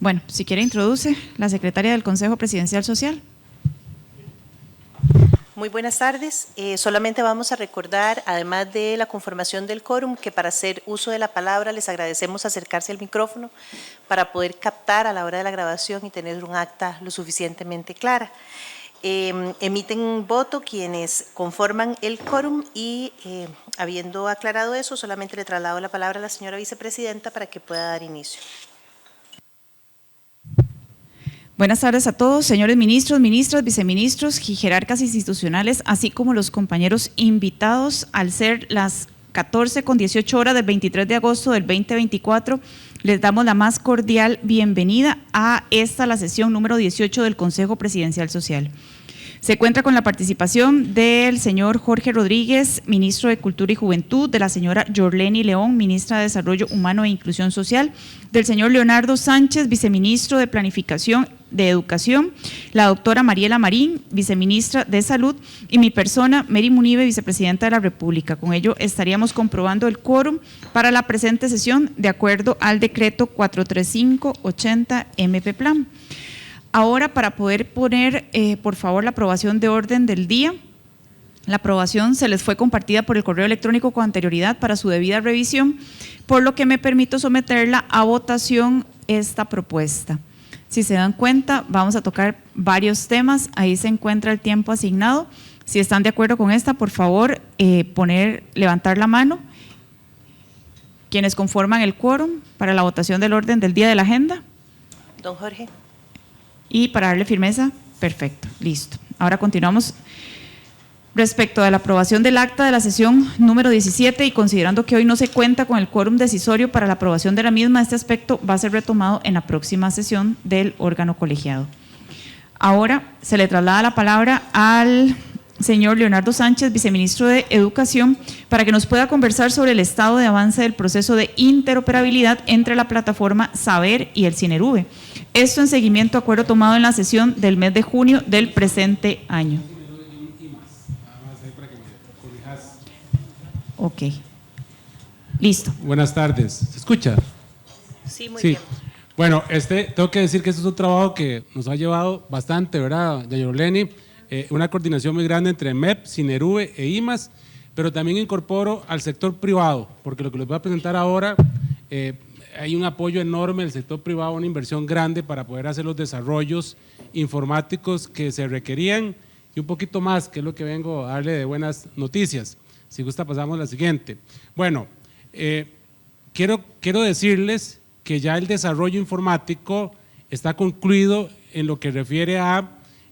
Bueno, si quiere introduce la secretaria del Consejo Presidencial Social. Muy buenas tardes. Solamente vamos a recordar, además de la conformación del quórum, que para hacer uso de la palabra les agradecemos acercarse al micrófono para poder captar a la hora de la grabación y tener un acta lo suficientemente clara. Emiten voto quienes conforman el quórum y, habiendo aclarado eso, solamente le traslado la palabra a la señora vicepresidenta para que pueda dar inicio. Buenas tardes a todos, señores ministros, ministras, viceministros y jerarcas institucionales, así como los compañeros invitados. Al ser las 14:18 del 23 de agosto del 2024, les damos la más cordial bienvenida a la sesión número 18 del Consejo Presidencial Social. Se cuenta con la participación del señor Jorge Rodríguez, ministro de Cultura y Juventud, de la señora Yorleni León, ministra de Desarrollo Humano e Inclusión Social, del señor Leonardo Sánchez, viceministro de Planificación de Educación, la doctora Mariela Marín, viceministra de Salud, y mi persona, Mary Munive, vicepresidenta de la República. Con ello estaríamos comprobando el quórum para la presente sesión de acuerdo al decreto 435-80 MP Plan. Ahora, para poder poner, por favor, la aprobación de orden del día. La aprobación se les fue compartida por el correo electrónico con anterioridad para su debida revisión, por lo que me permito someterla a votación esta propuesta. Si se dan cuenta, vamos a tocar varios temas, ahí se encuentra el tiempo asignado. Si están de acuerdo con esta, por favor, levantar la mano. Quienes conforman el quórum para la votación del orden del día de la agenda. Don Jorge. Y para darle firmeza, perfecto, listo. Ahora continuamos. Respecto a la aprobación del acta de la sesión número 17 y considerando que hoy no se cuenta con el quórum decisorio para la aprobación de la misma, este aspecto va a ser retomado en la próxima sesión del órgano colegiado. Ahora se le traslada la palabra al señor Leonardo Sánchez, viceministro de Educación, para que nos pueda conversar sobre el estado de avance del proceso de interoperabilidad entre la plataforma Saber y el Cinerube. Esto en seguimiento a acuerdo tomado en la sesión del mes de junio del presente año. Ok. Listo. Buenas tardes. ¿Se escucha? Sí, muy bien. Bueno, tengo que decir que este es un trabajo que nos ha llevado bastante, ¿verdad, Yorleni? Una coordinación muy grande entre MEP, Cinerube e IMAS, pero también incorporo al sector privado, porque lo que les voy a presentar ahora, hay un apoyo enorme del sector privado, una inversión grande para poder hacer los desarrollos informáticos que se requerían y un poquito más, que es lo que vengo a darle de buenas noticias. Si gusta, pasamos a la siguiente. Bueno, quiero decirles que ya el desarrollo informático está concluido en lo que refiere a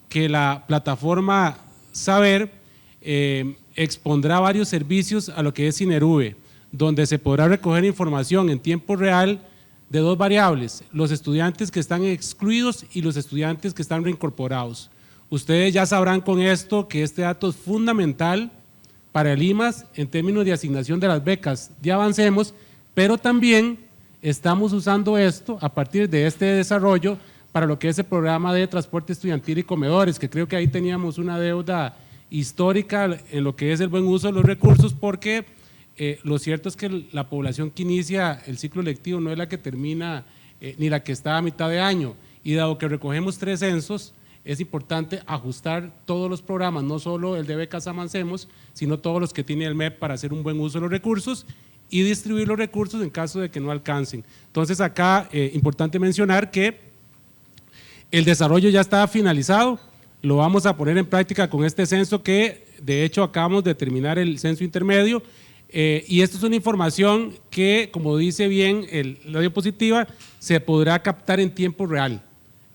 que la plataforma Saber expondrá varios servicios a lo que es Cinerube, donde se podrá recoger información en tiempo real de dos variables, los estudiantes que están excluidos y los estudiantes que están reincorporados. Ustedes ya sabrán con esto que este dato es fundamental para el IMAS en términos de asignación de las becas de Avancemos, pero también estamos usando esto a partir de este desarrollo para lo que es el programa de transporte estudiantil y comedores, que creo que ahí teníamos una deuda histórica en lo que es el buen uso de los recursos, porque lo cierto es que la población que inicia el ciclo lectivo no es la que termina ni la que está a mitad de año, y dado que recogemos 3 censos, es importante ajustar todos los programas, no solo el de becas Avancemos, sino todos los que tiene el MEP para hacer un buen uso de los recursos y distribuir los recursos en caso de que no alcancen. Entonces acá, importante mencionar que el desarrollo ya está finalizado, lo vamos a poner en práctica con este censo que de hecho acabamos de terminar el censo intermedio, y esto es una información que, como dice bien la diapositiva, se podrá captar en tiempo real.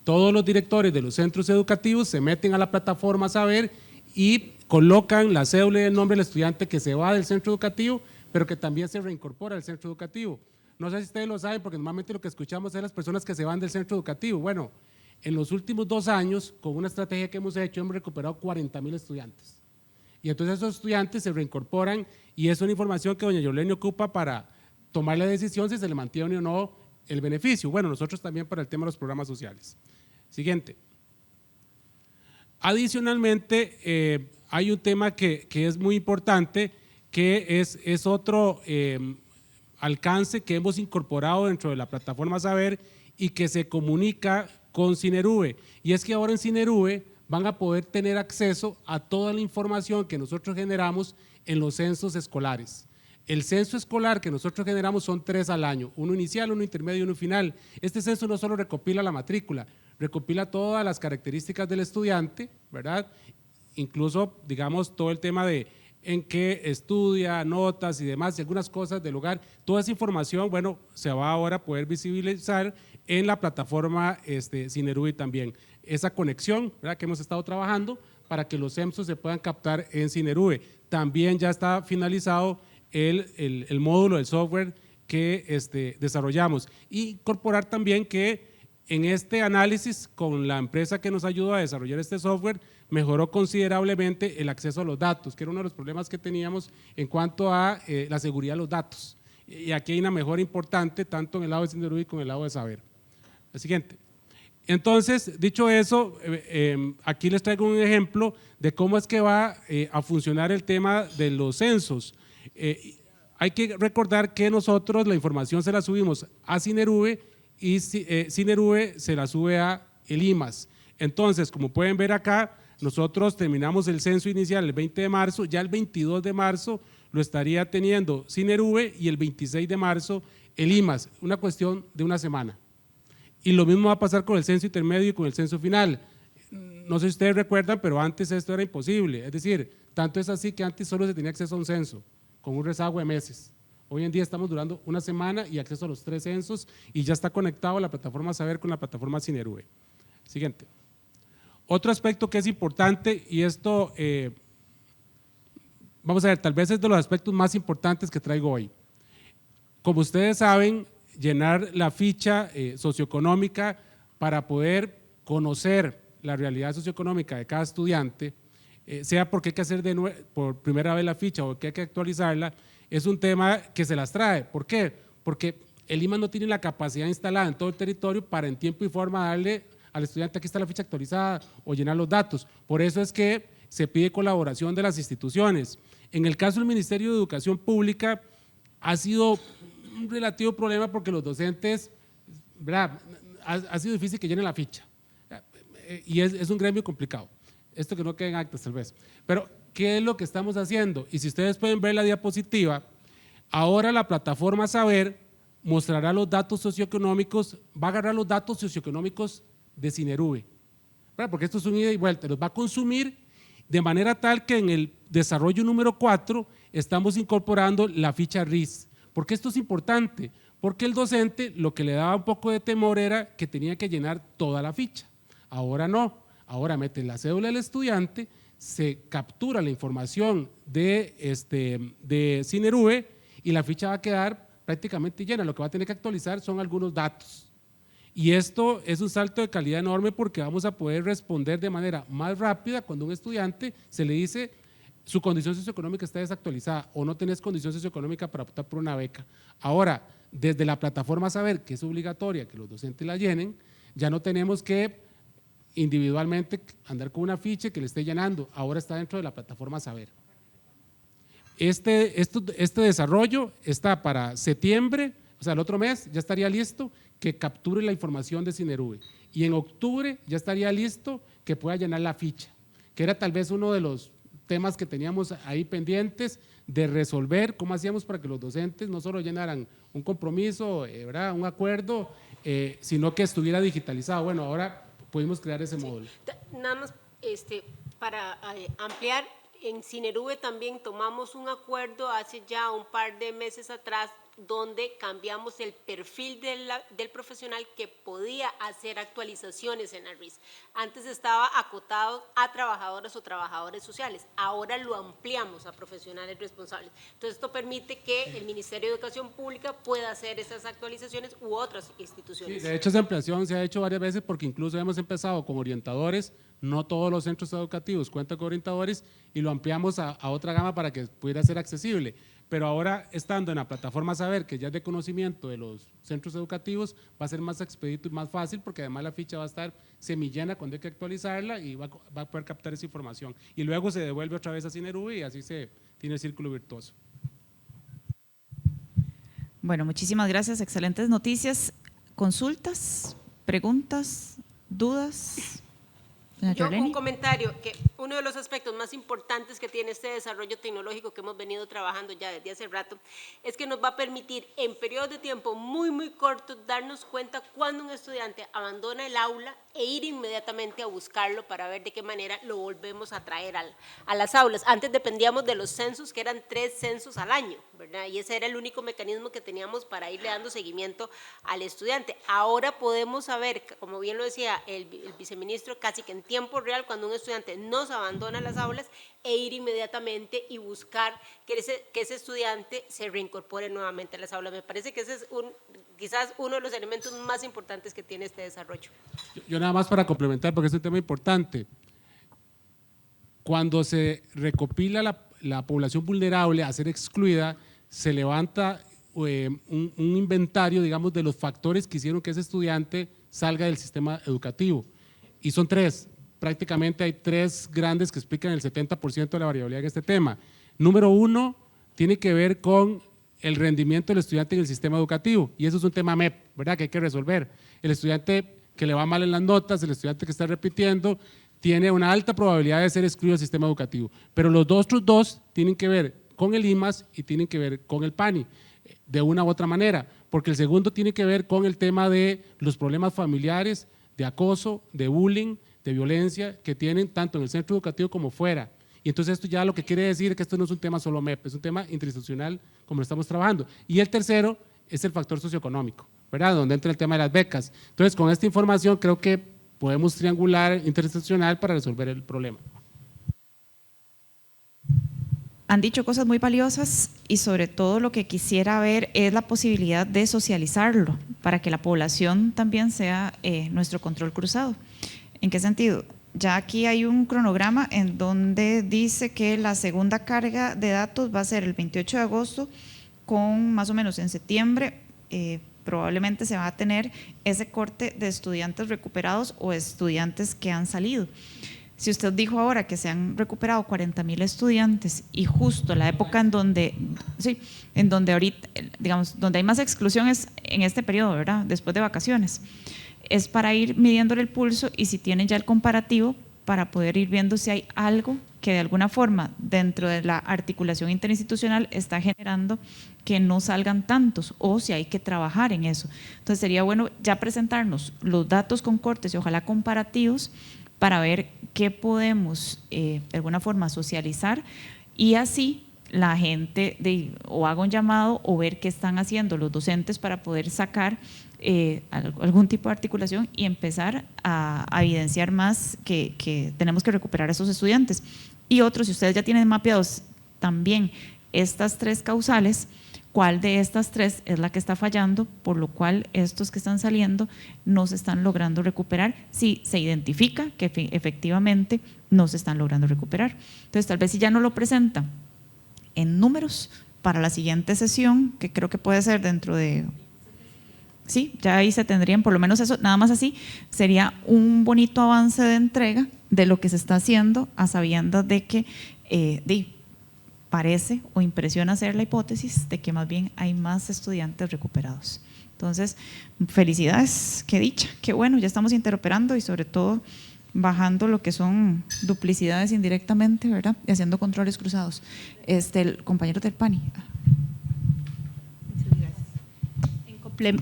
Todos los directores de los centros educativos se meten a la plataforma Saber y colocan la cédula y el nombre del estudiante que se va del centro educativo, pero que también se reincorpora al centro educativo. No sé si ustedes lo saben, porque normalmente lo que escuchamos es las personas que se van del centro educativo. Bueno, en los últimos 2 años, con una estrategia que hemos hecho, hemos recuperado 40,000 estudiantes. Y entonces esos estudiantes se reincorporan y es una información que doña Yorleni ocupa para tomar la decisión si se le mantiene o no el beneficio. Bueno, nosotros también para el tema de los programas sociales. Siguiente. Adicionalmente, hay un tema que es muy importante, que es otro alcance que hemos incorporado dentro de la plataforma Saber y que se comunica con Cinerube. Y es que ahora en Cinerube van a poder tener acceso a toda la información que nosotros generamos en los censos escolares. El censo escolar que nosotros generamos son 3 al año, uno inicial, uno intermedio y uno final. Este censo no solo recopila la matrícula, recopila todas las características del estudiante, ¿verdad? Incluso, digamos, todo el tema de en qué estudia, notas y demás, y algunas cosas del lugar. Toda esa información, bueno, se va ahora a poder visibilizar en la plataforma Cinerube también. Esa conexión, ¿verdad?, que hemos estado trabajando para que los censos se puedan captar en Cinerube. También ya está finalizado el módulo del software que desarrollamos. Y incorporar también que en este análisis con la empresa que nos ayudó a desarrollar este software, mejoró considerablemente el acceso a los datos, que era uno de los problemas que teníamos en cuanto a la seguridad de los datos. Y aquí hay una mejora importante, tanto en el lado de Cinerube como en el lado de Saber. La siguiente. Entonces, dicho eso, aquí les traigo un ejemplo de cómo es que va a funcionar el tema de los censos. Hay que recordar que nosotros la información se la subimos a Cinerube y Cinerube se la sube a el IMAS. Entonces, como pueden ver acá, nosotros terminamos el censo inicial el 20 de marzo, ya el 22 de marzo lo estaría teniendo Cinerube y el 26 de marzo el IMAS, una cuestión de una semana. Y lo mismo va a pasar con el censo intermedio y con el censo final. No sé si ustedes recuerdan, pero antes esto era imposible. Es decir, tanto es así que antes solo se tenía acceso a un censo, con un rezago de meses. Hoy en día estamos durando una semana y acceso a los 3 censos y ya está conectado la plataforma Saber con la plataforma Cinerube. Siguiente. Otro aspecto que es importante, y esto, vamos a ver, tal vez es de los aspectos más importantes que traigo hoy. Como ustedes saben, llenar la ficha socioeconómica para poder conocer la realidad socioeconómica de cada estudiante, sea porque hay que hacer por primera vez la ficha o que hay que actualizarla, es un tema que se las trae. ¿Por qué? Porque el IMAS no tiene la capacidad instalada en todo el territorio para en tiempo y forma darle al estudiante aquí está la ficha actualizada o llenar los datos. Por eso es que se pide colaboración de las instituciones. En el caso del Ministerio de Educación Pública ha sido un relativo problema porque los docentes, ¿verdad?, ha sido difícil que llenen la ficha y es un gremio complicado. Esto que no queden actas tal vez. Pero, ¿qué es lo que estamos haciendo? Y si ustedes pueden ver la diapositiva, ahora la plataforma Saber mostrará los datos socioeconómicos, va a agarrar los datos socioeconómicos de Cinerube, ¿verdad?, porque esto es un ida y vuelta, los va a consumir de manera tal que en el desarrollo número 4 estamos incorporando la ficha RIS. ¿Por qué esto es importante? Porque el docente lo que le daba un poco de temor era que tenía que llenar toda la ficha. Ahora no, ahora mete la cédula del estudiante, se captura la información de Cinerube y la ficha va a quedar prácticamente llena. Lo que va a tener que actualizar son algunos datos. Y esto es un salto de calidad enorme porque vamos a poder responder de manera más rápida cuando a un estudiante se le dice su condición socioeconómica está desactualizada o no tenés condición socioeconómica para optar por una beca. Ahora, desde la plataforma Saber, que es obligatoria que los docentes la llenen, ya no tenemos que individualmente andar con una ficha que le esté llenando, ahora está dentro de la plataforma Saber. Este desarrollo está para septiembre, o sea, el otro mes ya estaría listo que capture la información de Cinerube y en octubre ya estaría listo que pueda llenar la ficha, que era tal vez uno de los temas que teníamos ahí pendientes de resolver, cómo hacíamos para que los docentes no solo llenaran un compromiso, ¿verdad?, un acuerdo, sino que estuviera digitalizado. Bueno, ahora pudimos crear ese módulo. Nada más para ampliar, en Cinerube también tomamos un acuerdo hace ya un par de meses atrás donde cambiamos el perfil del profesional que podía hacer actualizaciones en la RIS. Antes estaba acotado a trabajadoras o trabajadores sociales, ahora lo ampliamos a profesionales responsables. Entonces esto permite que el Ministerio de Educación Pública pueda hacer esas actualizaciones u otras instituciones. Sí, de hecho esa ampliación se ha hecho varias veces porque incluso hemos empezado con orientadores, no todos los centros educativos cuentan con orientadores y lo ampliamos a otra gama para que pudiera ser accesible. Pero ahora, estando en la plataforma Saber, que ya es de conocimiento de los centros educativos, va a ser más expedito y más fácil porque además la ficha va a estar semillena cuando hay que actualizarla y va a poder captar esa información. Y luego se devuelve otra vez a Cinerube y así se tiene el círculo virtuoso. Bueno, muchísimas gracias, excelentes noticias. ¿Consultas, preguntas, dudas? Doña Yo Charleni. un comentario, que uno de los aspectos más importantes que tiene este desarrollo tecnológico que hemos venido trabajando ya desde hace rato, es que nos va a permitir en periodos de tiempo muy cortos darnos cuenta cuando un estudiante abandona el aula e ir inmediatamente a buscarlo para ver de qué manera lo volvemos a traer a las aulas. Antes dependíamos de los censos, que eran 3 censos al año, ¿verdad? Y ese era el único mecanismo que teníamos para irle dando seguimiento al estudiante. Ahora podemos saber, como bien lo decía el viceministro, casi que en tiempo real, cuando un estudiante nos abandona las aulas, e ir inmediatamente y buscar que ese estudiante se reincorpore nuevamente a las aulas. Me parece que ese es quizás uno de los elementos más importantes que tiene este desarrollo. Yo nada más para complementar, porque es un tema importante. Cuando se recopila la población vulnerable a ser excluida, se levanta un inventario, digamos, de los factores que hicieron que ese estudiante salga del sistema educativo. Y son 3. Prácticamente hay 3 grandes que explican el 70% de la variabilidad en este tema. Número 1 tiene que ver con el rendimiento del estudiante en el sistema educativo, y eso es un tema MEP, ¿verdad?, que hay que resolver. El estudiante que le va mal en las notas, el estudiante que está repitiendo, tiene una alta probabilidad de ser excluido del sistema educativo. Pero los otros 2 tienen que ver con el IMAS y tienen que ver con el PANI, de una u otra manera, porque el segundo tiene que ver con el tema de los problemas familiares, de acoso, de bullying, de violencia que tienen tanto en el centro educativo como fuera. Y entonces esto ya lo que quiere decir es que esto no es un tema solo MEP, es un tema interinstitucional como lo estamos trabajando. Y el tercero es el factor socioeconómico, ¿verdad?, donde entra el tema de las becas. Entonces, con esta información creo que podemos triangular interinstitucional para resolver el problema. Han dicho cosas muy valiosas y sobre todo lo que quisiera ver es la posibilidad de socializarlo para que la población también sea nuestro control cruzado. ¿En qué sentido? Ya aquí hay un cronograma en donde dice que la segunda carga de datos va a ser el 28 de agosto, con más o menos en septiembre probablemente se va a tener ese corte de estudiantes recuperados o estudiantes que han salido. Si usted dijo ahora que se han recuperado 40,000 estudiantes y justo la época en donde, sí, en donde ahorita, digamos, donde hay más exclusión es en este periodo, ¿verdad?, después de vacaciones, es para ir midiéndole el pulso y si tienen ya el comparativo para poder ir viendo si hay algo que de alguna forma dentro de la articulación interinstitucional está generando que no salgan tantos o si hay que trabajar en eso. Entonces sería bueno ya presentarnos los datos con cortes y ojalá comparativos para ver qué podemos de alguna forma socializar y así la gente o haga un llamado o ver qué están haciendo los docentes para poder sacar algún tipo de articulación y empezar a evidenciar más que tenemos que recuperar a esos estudiantes. Y otros, si ustedes ya tienen mapeados también estas 3 causales, ¿cuál de estas 3 es la que está fallando, por lo cual estos que están saliendo no se están logrando recuperar? Si se identifica que efectivamente no se están logrando recuperar. Entonces, tal vez si ya no lo presentan en números para la siguiente sesión, que creo que puede ser dentro de… Sí, ya ahí se tendrían por lo menos eso, nada más así, sería un bonito avance de entrega de lo que se está haciendo a sabiendas de que parece o impresiona ser la hipótesis de que más bien hay más estudiantes recuperados. Entonces, felicidades, qué dicha, qué bueno, ya estamos interoperando y sobre todo bajando lo que son duplicidades indirectamente, ¿verdad? Y haciendo controles cruzados. El compañero del PANI.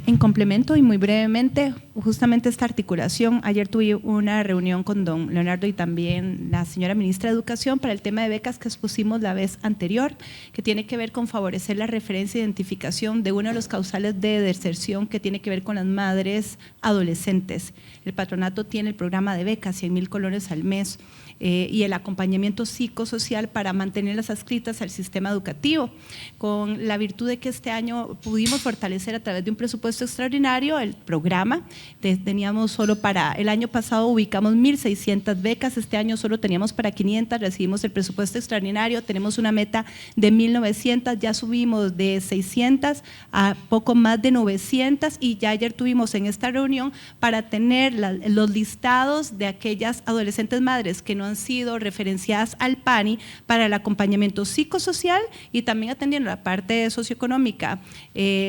En complemento y muy brevemente, justamente esta articulación, ayer tuve una reunión con don Leonardo y también la señora ministra de Educación para el tema de becas que expusimos la vez anterior, que tiene que ver con favorecer la referencia e identificación de uno de los causales de deserción que tiene que ver con las madres adolescentes. El patronato tiene el programa de becas, 100,000 colones al mes, y el acompañamiento psicosocial para mantenerlas adscritas al sistema educativo, con la virtud de que este año pudimos fortalecer a través de un presupuesto extraordinario el programa. Teníamos solo para el año pasado ubicamos 1,600 becas, este año solo teníamos para 500, recibimos el presupuesto extraordinario, tenemos una meta de 1,900, ya subimos de 600 a poco más de 900 y ya ayer tuvimos en esta reunión para tener los listados de aquellas adolescentes madres que no han sido referenciadas al PANI para el acompañamiento psicosocial y también atendiendo la parte socioeconómica,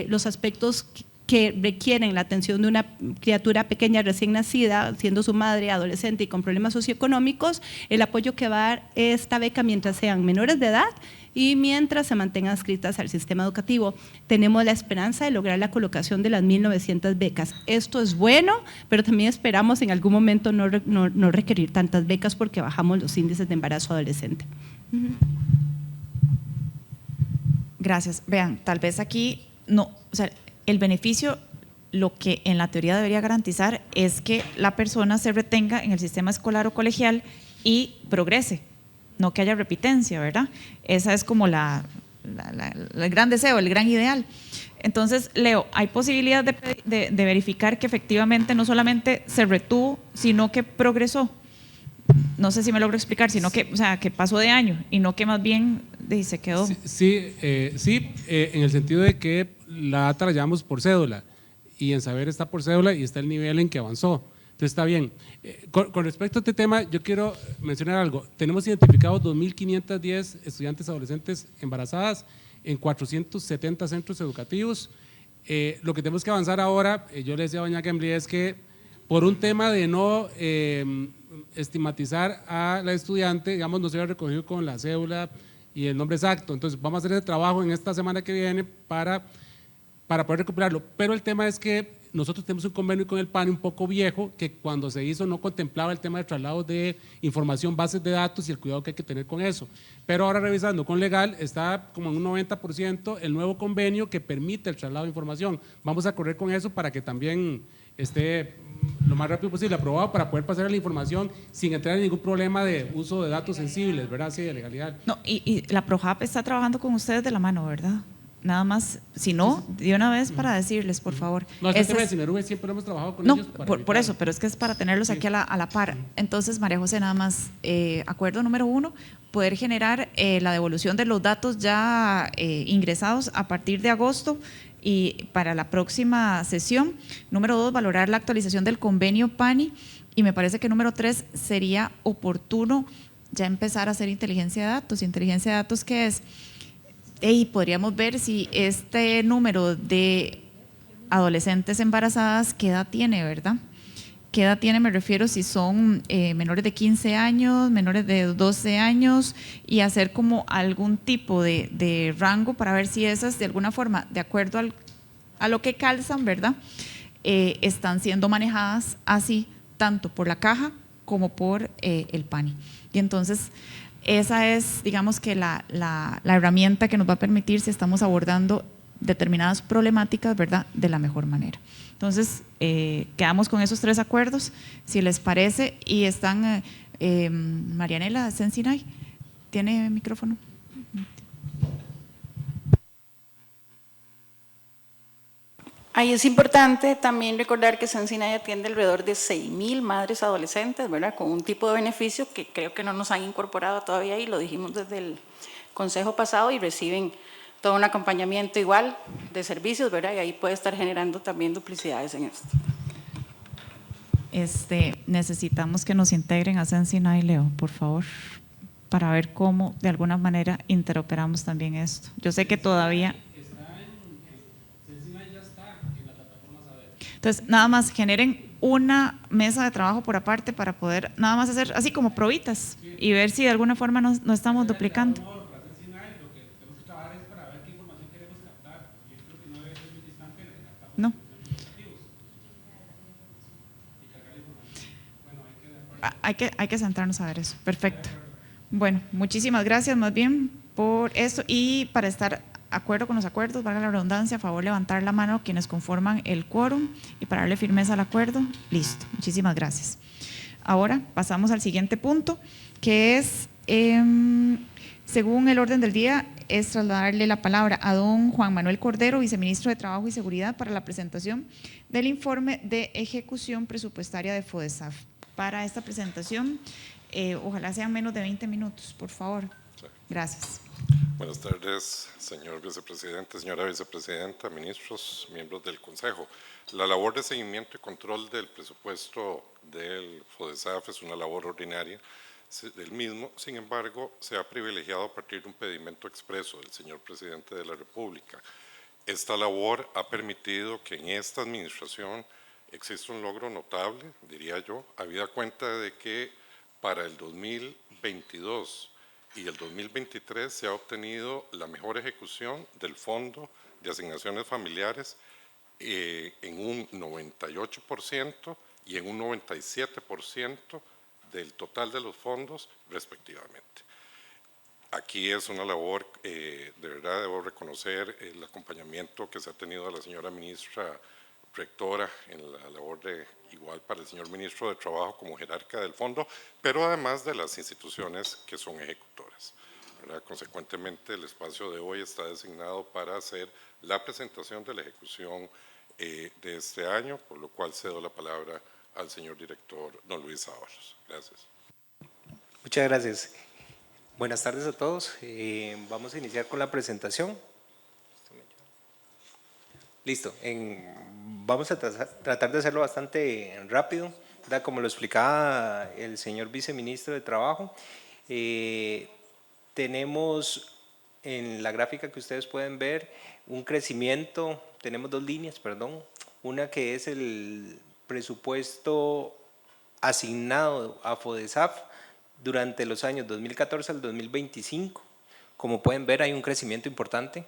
los aspectos que requieren la atención de una criatura pequeña recién nacida, siendo su madre adolescente y con problemas socioeconómicos, el apoyo que va a dar esta beca mientras sean menores de edad y mientras se mantengan adscritas al sistema educativo. Tenemos la esperanza de lograr la colocación de las 1.900 becas. Esto es bueno, pero también esperamos en algún momento no requerir tantas becas porque bajamos los índices de embarazo adolescente. Gracias. Vean, tal vez aquí no, o sea, el beneficio, lo que en la teoría debería garantizar es que la persona se retenga en el sistema escolar o colegial y progrese, no que haya repitencia, ¿verdad? Esa es como el gran deseo, el gran ideal. Entonces, Leo, ¿hay posibilidad de verificar que efectivamente no solamente se retuvo, sino que progresó? No sé si me logro explicar, sino que, o sea, que pasó de año y no que más bien se quedó. Sí, en el sentido de que la data la llevamos por cédula y en saber está por cédula y está el nivel en que avanzó. Entonces está bien. Con respecto a este tema, yo quiero mencionar algo. Tenemos identificados 2.510 estudiantes adolescentes embarazadas en 470 centros educativos. Lo que tenemos que avanzar ahora, yo le decía a doña Gembly, es que por un tema de no estigmatizar a la estudiante, digamos, no se había recogido con la cédula y el nombre exacto. Entonces vamos a hacer ese trabajo en esta semana que viene para poder recuperarlo. Pero el tema es que nosotros tenemos un convenio con el PANI un poco viejo, que cuando se hizo no contemplaba el tema de traslado de información, bases de datos y el cuidado que hay que tener con eso. Pero ahora revisando con legal está como en un 90% el nuevo convenio que permite el traslado de información. Vamos a correr con eso para que también esté lo más rápido posible aprobado para poder pasar la información sin entrar en ningún problema de uso de datos sensibles, ¿verdad? Sí, de legalidad. No, y la PROJAP está trabajando con ustedes de la mano, ¿verdad? Nada más, si no, de una vez para decirles, por favor. No, este tema de Cinerube siempre hemos trabajado con ellos. Por eso, pero es que es para tenerlos aquí a la par. Entonces, María José, nada más, acuerdo número 1, poder generar la devolución de los datos ya ingresados a partir de agosto y para la próxima sesión. Número 2, valorar la actualización del convenio PANI, y me parece que número 3 sería oportuno ya empezar a hacer inteligencia de datos. ¿Inteligencia de datos qué es? Podríamos ver si este número de adolescentes embarazadas, ¿qué edad tiene, verdad? ¿Qué edad tiene? Me refiero si son menores de 15 años, menores de 12 años, y hacer como algún tipo de rango para ver si esas de alguna forma, de acuerdo a lo que calzan, ¿verdad? Están siendo manejadas así, tanto por la caja como por el PANI. Y entonces, esa es, digamos que la herramienta que nos va a permitir si estamos abordando determinadas problemáticas, ¿verdad?, de la mejor manera. Entonces, quedamos con esos 3 acuerdos, si les parece, y están, Marianela Sensinay, ¿tiene micrófono? Ahí es importante también recordar que Sensinay atiende alrededor de 6.000 madres adolescentes, ¿verdad?, con un tipo de beneficio que creo que no nos han incorporado todavía, y lo dijimos desde el consejo pasado, y reciben todo un acompañamiento igual de servicios, ¿verdad?, y ahí puede estar generando también duplicidades en esto. Necesitamos que nos integren a Sensinay, Leo, por favor, para ver cómo de alguna manera interoperamos también esto. Yo sé que todavía… Entonces, nada más generen una mesa de trabajo por aparte para poder nada más hacer así como probitas y ver si de alguna forma no estamos duplicando. No. Hay que sentarnos a ver eso. Perfecto. Bueno, muchísimas gracias más bien por esto, y para estar acuerdo con los acuerdos, valga la redundancia, a favor levantar la mano quienes conforman el quórum, y para darle firmeza al acuerdo. Listo, muchísimas gracias. Ahora pasamos al siguiente punto, que es, según el orden del día, es trasladarle la palabra a don Juan Manuel Cordero, viceministro de Trabajo y Seguridad, para la presentación del informe de ejecución presupuestaria de FODESAF. Para esta presentación, ojalá sean menos de 20 minutos, por favor. Gracias. Buenas tardes, señor vicepresidente, señora vicepresidenta, ministros, miembros del Consejo. La labor de seguimiento y control del presupuesto del FODESAF es una labor ordinaria del mismo. Sin embargo, se ha privilegiado a partir de un pedimento expreso del señor presidente de la República. Esta labor ha permitido que en esta administración exista un logro notable, diría yo, habida cuenta de que para el 2022 y el 2023 se ha obtenido la mejor ejecución del Fondo de Asignaciones Familiares en un 98% y en un 97% del total de los fondos respectivamente. Aquí es una labor, de verdad debo reconocer el acompañamiento que se ha tenido a la señora ministra rectora en la labor de igual para el señor ministro de Trabajo como jerarca del fondo, pero además de las instituciones que son ejecutoras, ¿verdad? Consecuentemente, el espacio de hoy está designado para hacer la presentación de la ejecución de este año, por lo cual cedo la palabra al señor director, don Luis Ábalos. Gracias. Muchas gracias. Buenas tardes a todos. Vamos a iniciar con la presentación. Listo. Vamos a tratar de hacerlo bastante rápido, ¿verdad? Como lo explicaba el señor viceministro de Trabajo, tenemos en la gráfica que ustedes pueden ver un crecimiento, tenemos dos líneas, perdón, una que es el presupuesto asignado a FODESAF durante los años 2014 al 2025. Como pueden ver, hay un crecimiento importante,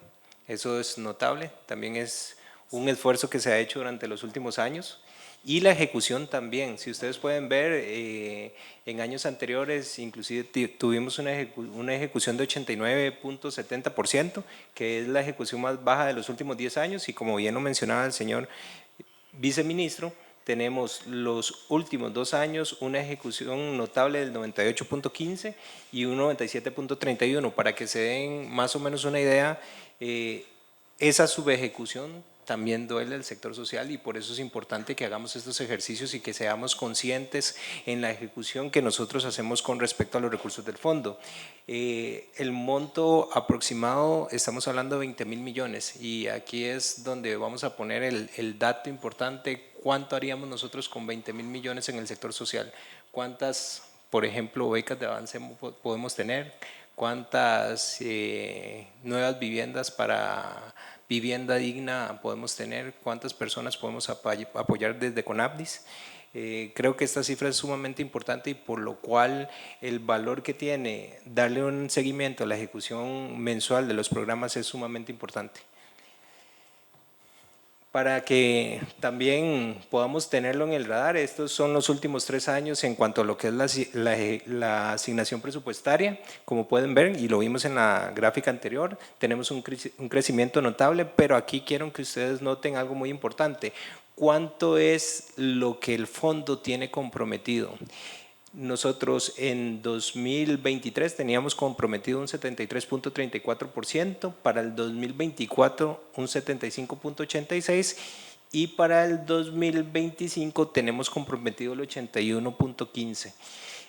eso es notable, también es un esfuerzo que se ha hecho durante los últimos años. Y la ejecución también, si ustedes pueden ver, en años anteriores inclusive tuvimos una ejecución de 89.70%, que es la ejecución más baja de los últimos 10 años, y como bien lo mencionaba el señor viceministro, tenemos los últimos 2 años una ejecución notable del 98.15 y un 97.31. Para que se den más o menos una idea, esa subejecución también duele al sector social, y por eso es importante que hagamos estos ejercicios y que seamos conscientes en la ejecución que nosotros hacemos con respecto a los recursos del fondo. El monto aproximado, estamos hablando de 20.000 millones, y aquí es donde vamos a poner el dato importante: ¿cuánto haríamos nosotros con 20.000 millones en el sector social? ¿Cuántas, por ejemplo, becas de avance podemos tener? ¿Cuántas nuevas viviendas para vivienda digna podemos tener? ¿Cuántas personas podemos apoyar desde CONAPDIS? Creo que esta cifra es sumamente importante, y por lo cual el valor que tiene darle un seguimiento a la ejecución mensual de los programas es sumamente importante. Para que también podamos tenerlo en el radar, estos son los últimos 3 años en cuanto a lo que es la asignación presupuestaria. Como pueden ver, y lo vimos en la gráfica anterior, tenemos un crecimiento notable, pero aquí quiero que ustedes noten algo muy importante: ¿cuánto es lo que el fondo tiene comprometido? Nosotros en 2023 teníamos comprometido un 73.34%, para el 2024 un 75.86%, y para el 2025 tenemos comprometido el 81.15%.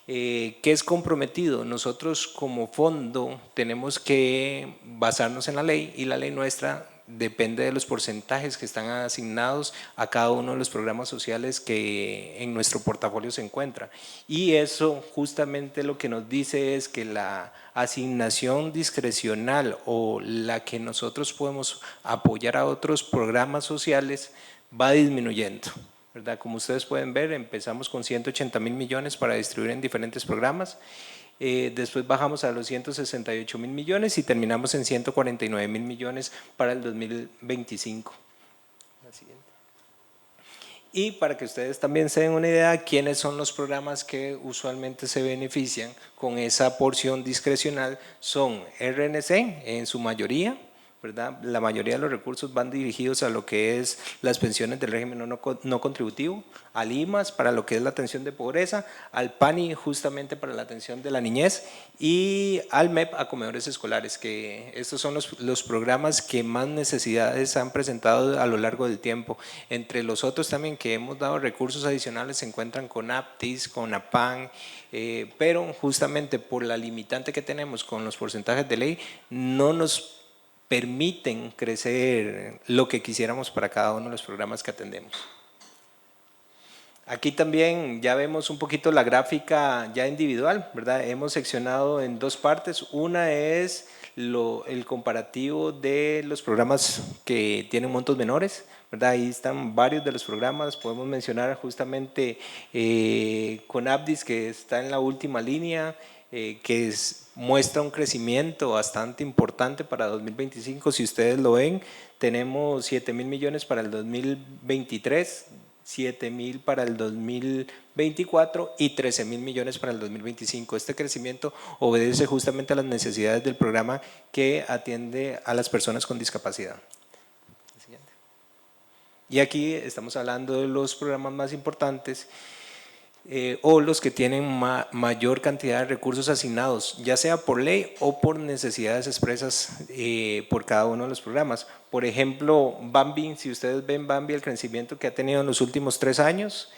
¿Qué es comprometido? Nosotros como fondo tenemos que basarnos en la ley, y la ley nuestra depende de los porcentajes que están asignados a cada uno de los programas sociales que en nuestro portafolio se encuentra. Y eso justamente lo que nos dice es que la asignación discrecional, o la que nosotros podemos apoyar a otros programas sociales, va disminuyendo, ¿verdad? Como ustedes pueden ver, empezamos con 180.000 millones para distribuir en diferentes programas. Después bajamos a los 168.000 millones y terminamos en 149.000 millones para el 2025. La siguiente. Y para que ustedes también se den una idea, quiénes son los programas que usualmente se benefician con esa porción discrecional, son RNC en su mayoría, ¿verdad? La mayoría de los recursos van dirigidos a lo que es las pensiones del régimen no contributivo, al IMAS para lo que es la atención de pobreza, al PANI justamente para la atención de la niñez, y al MEP a comedores escolares, que estos son los programas que más necesidades han presentado a lo largo del tiempo. Entre los otros también que hemos dado recursos adicionales se encuentran CONAPTIS, CONAPAN, pero justamente por la limitante que tenemos con los porcentajes de ley, no nos permiten crecer lo que quisiéramos para cada uno de los programas que atendemos. Aquí también ya vemos un poquito la gráfica ya individual, ¿verdad? Hemos seccionado en 2 partes. Una es el comparativo de los programas que tienen montos menores, ¿verdad? Ahí están varios de los programas, podemos mencionar justamente CONAPDIS, que está en la última línea, que muestra un crecimiento bastante importante para 2025. Si ustedes lo ven, tenemos 7.000 millones para el 2023, 7.000 para el 2024 y 13.000 millones para el 2025. Este crecimiento obedece justamente a las necesidades del programa que atiende a las personas con discapacidad. Y aquí estamos hablando de los programas más importantes o los que tienen mayor cantidad de recursos asignados, ya sea por ley o por necesidades expresas por cada uno de los programas. Por ejemplo, Bambi, si ustedes ven Bambi, el crecimiento que ha tenido en los últimos 3 años,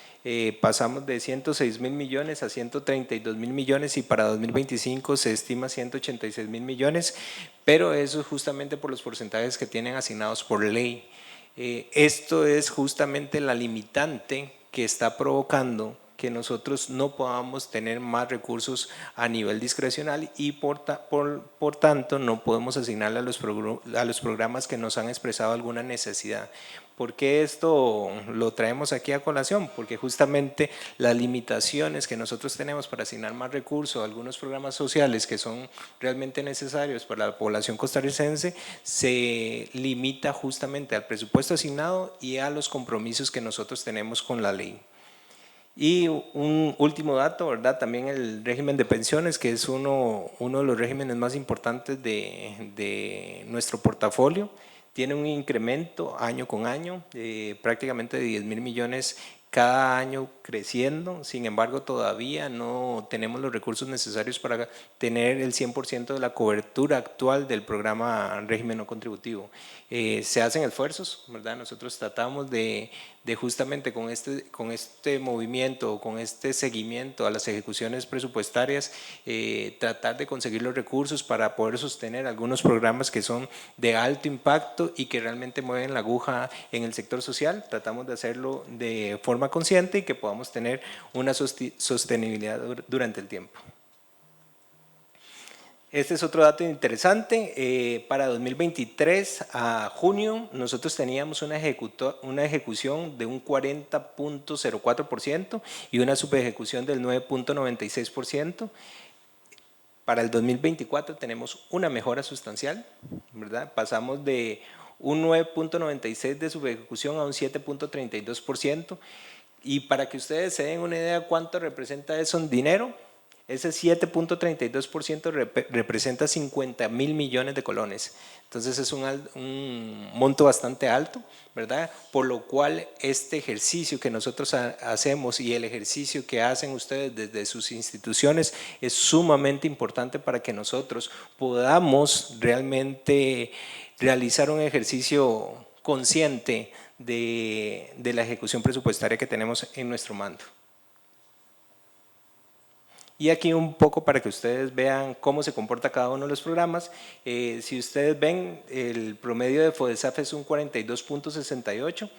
pasamos de 106.000 millones a 132.000 millones y para 2025 se estima 186.000 millones, pero eso es justamente por los porcentajes que tienen asignados por ley. Esto es justamente la limitante que está provocando que nosotros no podamos tener más recursos a nivel discrecional y por tanto no podemos asignarle a los programas que nos han expresado alguna necesidad. ¿Por qué esto lo traemos aquí a colación? Porque justamente las limitaciones que nosotros tenemos para asignar más recursos a algunos programas sociales que son realmente necesarios para la población costarricense se limita justamente al presupuesto asignado y a los compromisos que nosotros tenemos con la ley. Y un último dato, ¿verdad? También el régimen de pensiones, que es uno de los regímenes más importantes de nuestro portafolio, tiene un incremento año con año, prácticamente de 10.000 millones cada año creciendo. Sin embargo, todavía no tenemos los recursos necesarios para tener el 100% de la cobertura actual del programa régimen no contributivo. Se hacen esfuerzos, ¿verdad? Nosotros tratamos de justamente con este movimiento, con este seguimiento a las ejecuciones presupuestarias, tratar de conseguir los recursos para poder sostener algunos programas que son de alto impacto y que realmente mueven la aguja en el sector social. Tratamos de hacerlo de forma consciente y que podamos tener una sostenibilidad durante el tiempo. Este es otro dato interesante. Para 2023 a junio nosotros teníamos una ejecución de un 40.04% y una subejecución del 9.96%. Para el 2024 tenemos una mejora sustancial, ¿verdad? Pasamos de un 9.96% de subejecución a un 7.32%. Y para que ustedes se den una idea de cuánto representa eso en dinero, ese 7.32% representa 50.000 millones de colones. Entonces es un monto bastante alto, ¿verdad? Por lo cual este ejercicio que nosotros hacemos y el ejercicio que hacen ustedes desde sus instituciones es sumamente importante para que nosotros podamos realmente realizar un ejercicio consciente de la ejecución presupuestaria que tenemos en nuestro mando. Y aquí un poco para que ustedes vean cómo se comporta cada uno de los programas. Si ustedes ven, el promedio de FODESAF es un 42.68.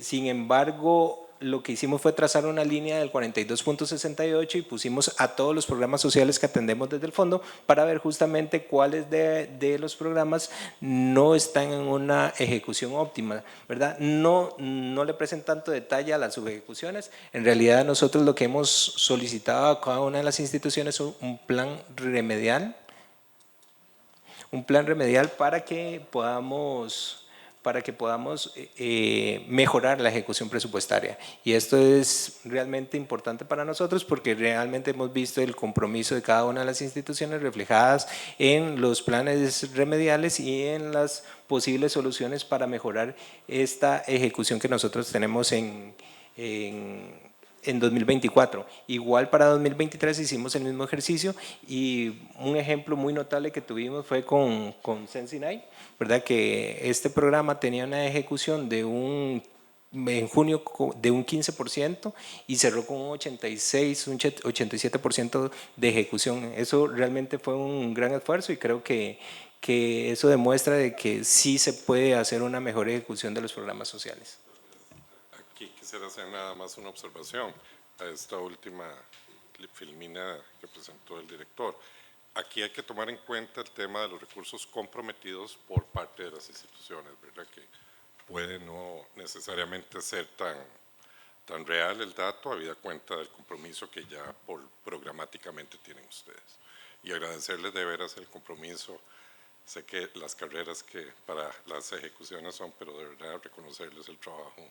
Sin embargo, lo que hicimos fue trazar una línea del 42.68 y pusimos a todos los programas sociales que atendemos desde el fondo para ver justamente cuáles de los programas no están en una ejecución óptima, ¿verdad? No le presentan tanto detalle a las subejecuciones. En realidad nosotros lo que hemos solicitado a cada una de las instituciones es un plan remedial para que podamos mejorar la ejecución presupuestaria. Y esto es realmente importante para nosotros porque realmente hemos visto el compromiso de cada una de las instituciones reflejadas en los planes remediales y en las posibles soluciones para mejorar esta ejecución que nosotros tenemos en 2024. Igual para 2023 hicimos el mismo ejercicio y un ejemplo muy notable que tuvimos fue con Sensinay, ¿verdad? Que este programa tenía una ejecución en junio de un 15% y cerró con un 87% de ejecución. Eso realmente fue un gran esfuerzo y creo que eso demuestra de que sí se puede hacer una mejor ejecución de los programas sociales. Aquí quisiera hacer nada más una observación a esta última filmina que presentó el director. aquí hay que tomar en cuenta el tema de los recursos comprometidos por parte de las instituciones, ¿verdad? Que puede no necesariamente ser tan real el dato, habida cuenta del compromiso que ya programáticamente tienen ustedes. Y agradecerles de veras el compromiso. Sé que las carreras que para las ejecuciones son, pero de verdad reconocerles el trabajo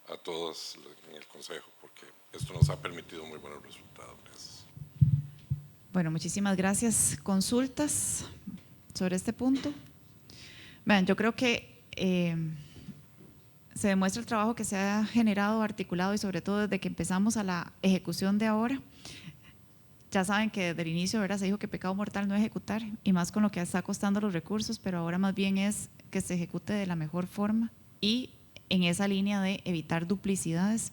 a todos en el Consejo, porque esto nos ha permitido muy buenos resultados. Gracias. Bueno, muchísimas gracias. ¿Consultas sobre este punto? Vean, yo creo que se demuestra el trabajo que se ha generado, articulado y sobre todo desde que empezamos a la ejecución de ahora. Ya saben que desde el inicio, ¿verdad?, se dijo que pecado mortal no ejecutar, y más con lo que está costando los recursos, pero ahora más bien es que se ejecute de la mejor forma y en esa línea de evitar duplicidades.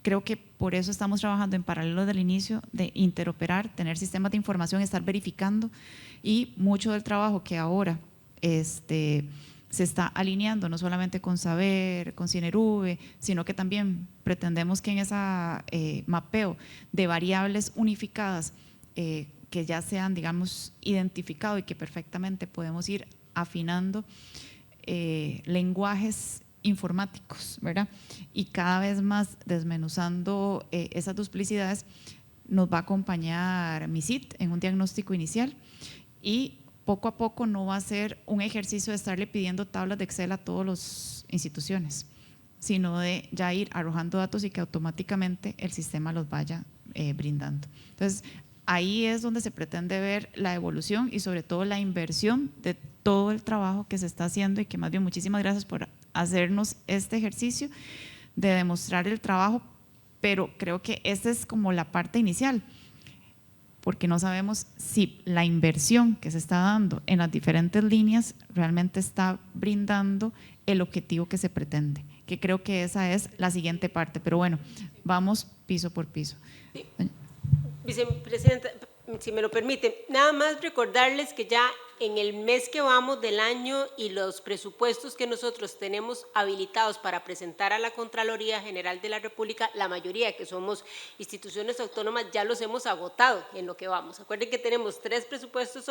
Creo que por eso estamos trabajando en paralelo desde el inicio de interoperar, tener sistemas de información, estar verificando, y mucho del trabajo que ahora se está alineando no solamente con Saber, con Cinerube, sino que también pretendemos que en ese mapeo de variables unificadas que ya sean, digamos, identificado y que perfectamente podemos ir afinando lenguajes informáticos, ¿verdad? Y cada vez más desmenuzando esas duplicidades, nos va a acompañar MISIT en un diagnóstico inicial, y poco a poco no va a ser un ejercicio de estarle pidiendo tablas de Excel a todas las instituciones, sino de ya ir arrojando datos y que automáticamente el sistema los vaya brindando. Entonces, ahí es donde se pretende ver la evolución y sobre todo la inversión de todo el trabajo que se está haciendo, y que más bien muchísimas gracias por hacernos este ejercicio de demostrar el trabajo, pero creo que esta es como la parte inicial, porque no sabemos si la inversión que se está dando en las diferentes líneas realmente está brindando el objetivo que se pretende, que creo que esa es la siguiente parte, pero bueno, vamos piso por piso. Sí. Vicepresidenta, si me lo permite, nada más recordarles que ya en el mes que vamos del año y los presupuestos que nosotros tenemos habilitados para presentar a la Contraloría General de la República, la mayoría que somos instituciones autónomas ya los hemos agotado en lo que vamos. Acuerden que tenemos 3 presupuestos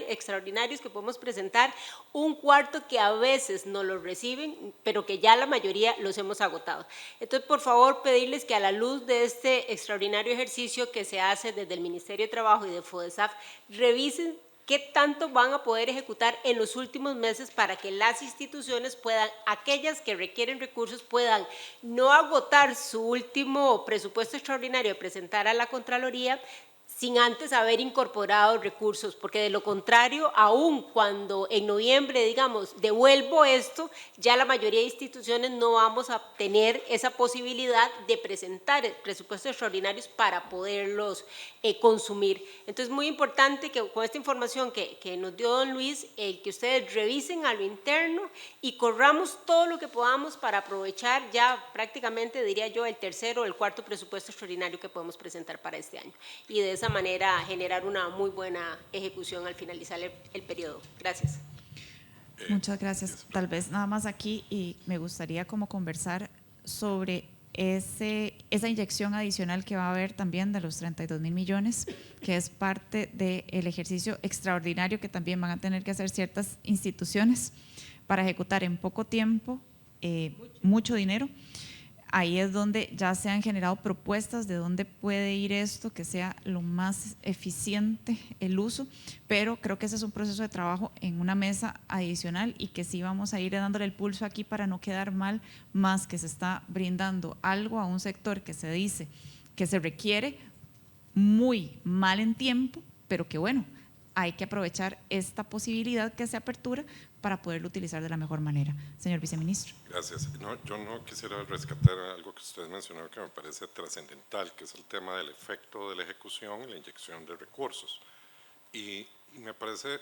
extraordinarios que podemos presentar, un cuarto que a veces no los reciben, pero que ya la mayoría los hemos agotado. Entonces, por favor, pedirles que a la luz de este extraordinario ejercicio que se hace desde el Ministerio de Trabajo y de FODESAF, revisen qué tanto van a poder ejecutar en los últimos meses para que las instituciones puedan, aquellas que requieren recursos, puedan no agotar su último presupuesto extraordinario de presentar a la Contraloría sin antes haber incorporado recursos, porque de lo contrario, aún cuando en noviembre, digamos, devuelvo esto, ya la mayoría de instituciones no vamos a tener esa posibilidad de presentar presupuestos extraordinarios para poderlos consumir. Entonces, muy importante que con esta información que nos dio don Luis, que ustedes revisen a lo interno y corramos todo lo que podamos para aprovechar ya prácticamente, diría yo, el tercero o el cuarto presupuesto extraordinario que podemos presentar para este año. Y de esa manera generar una muy buena ejecución al finalizar el periodo. Gracias. Muchas gracias. Tal vez nada más aquí, y me gustaría como conversar sobre esa inyección adicional que va a haber también de los 32.000 millones, que es parte del ejercicio extraordinario que también van a tener que hacer ciertas instituciones para ejecutar en poco tiempo mucho dinero. Ahí es donde ya se han generado propuestas de dónde puede ir esto, que sea lo más eficiente el uso, pero creo que ese es un proceso de trabajo en una mesa adicional, y que sí vamos a ir dándole el pulso aquí para no quedar mal, más que se está brindando algo a un sector que se dice que se requiere muy mal en tiempo, pero que bueno, hay que aprovechar esta posibilidad que se apertura para poderlo utilizar de la mejor manera. Señor viceministro. Gracias. No, yo no quisiera rescatar algo que usted mencionó que me parece trascendental, que es el tema del efecto de la ejecución y la inyección de recursos. Y me parece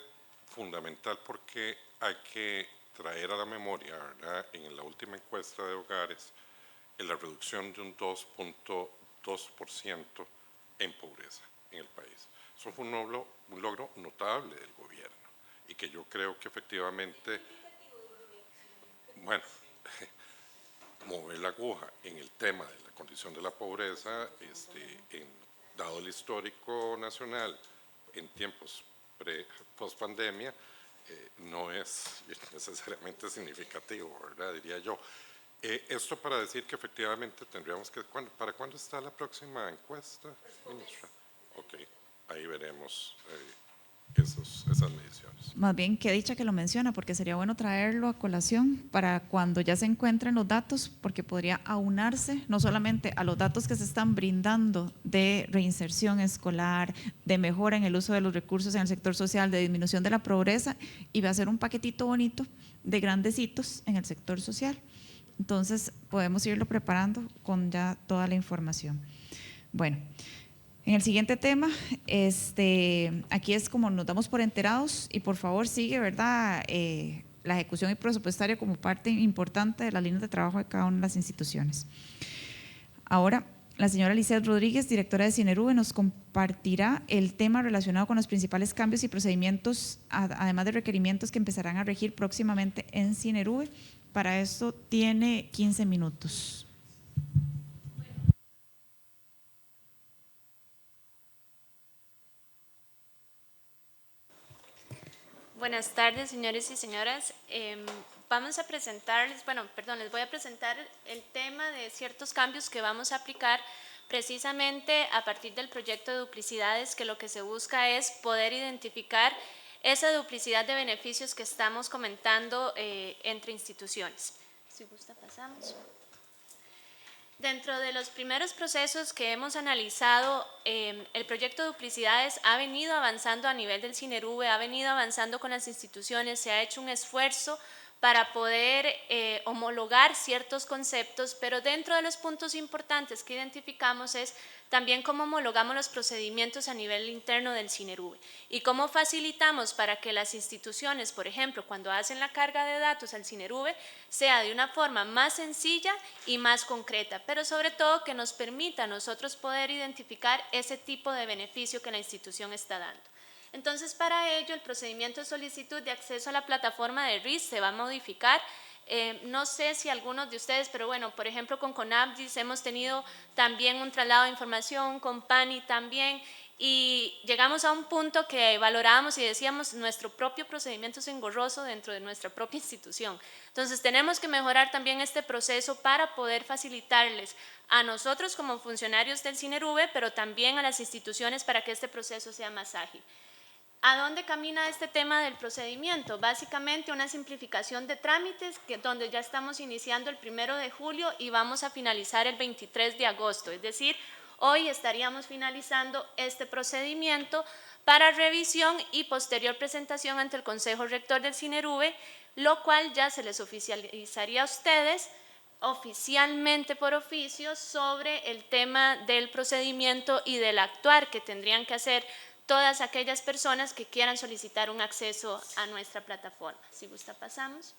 fundamental porque hay que traer a la memoria, ¿verdad?, en la última encuesta de hogares, en la reducción de un 2.2% en pobreza en el país. Eso fue un logro notable del gobierno, y que yo creo que efectivamente, bueno, mover la aguja en el tema de la condición de la pobreza, dado el histórico nacional en tiempos post pandemia no es necesariamente significativo, ¿verdad? Diría yo. Esto para decir que efectivamente tendríamos que… ¿Para cuándo está la próxima encuesta, ministra? Ok, ahí veremos esas mediciones. Más bien, qué dicha que lo menciona, porque sería bueno traerlo a colación para cuando ya se encuentren los datos, porque podría aunarse no solamente a los datos que se están brindando de reinserción escolar, de mejora en el uso de los recursos en el sector social, de disminución de la pobreza, y va a ser un paquetito bonito de grandes hitos en el sector social. Entonces, podemos irlo preparando con ya toda la información. Bueno, en el siguiente tema, aquí es como nos damos por enterados y por favor sigue, ¿verdad?, la ejecución y presupuestaria como parte importante de las líneas de trabajo de cada una de las instituciones. Ahora, la señora Lizeth Rodríguez, directora de Cinerube, nos compartirá el tema relacionado con los principales cambios y procedimientos, además de requerimientos que empezarán a regir próximamente en Cinerube. Para esto tiene 15 minutos. Buenas tardes, señores y señoras. Vamos a presentarles, les voy a presentar el tema de ciertos cambios que vamos a aplicar precisamente a partir del proyecto de duplicidades, que lo que se busca es poder identificar esa duplicidad de beneficios que estamos comentando entre instituciones. Si gusta, pasamos. Dentro de los primeros procesos que hemos analizado, el proyecto de duplicidades ha venido avanzando a nivel del Cinerube, ha venido avanzando con las instituciones, se ha hecho un esfuerzo para poder homologar ciertos conceptos, pero dentro de los puntos importantes que identificamos es también cómo homologamos los procedimientos a nivel interno del Cinerube y cómo facilitamos para que las instituciones, por ejemplo, cuando hacen la carga de datos al Cinerube, sea de una forma más sencilla y más concreta, pero sobre todo que nos permita a nosotros poder identificar ese tipo de beneficio que la institución está dando. Entonces, para ello, el procedimiento de solicitud de acceso a la plataforma de RIS se va a modificar. No sé si algunos de ustedes, pero bueno, por ejemplo, con CONAPDIS hemos tenido también un traslado de información, con PANI también, y llegamos a un punto que valorábamos y decíamos, nuestro propio procedimiento es engorroso dentro de nuestra propia institución. Entonces, tenemos que mejorar también este proceso para poder facilitarles a nosotros como funcionarios del Cinerube, pero también a las instituciones para que este proceso sea más ágil. ¿A dónde camina este tema del procedimiento? Básicamente una simplificación de trámites, donde ya estamos iniciando el 1 de julio y vamos a finalizar el 23 de agosto, es decir, hoy estaríamos finalizando este procedimiento para revisión y posterior presentación ante el Consejo Rector del Cinerube, lo cual ya se les oficializaría a ustedes oficialmente por oficio sobre el tema del procedimiento y del actuar que tendrían que hacer todas aquellas personas que quieran solicitar un acceso a nuestra plataforma. Si gusta, pasamos.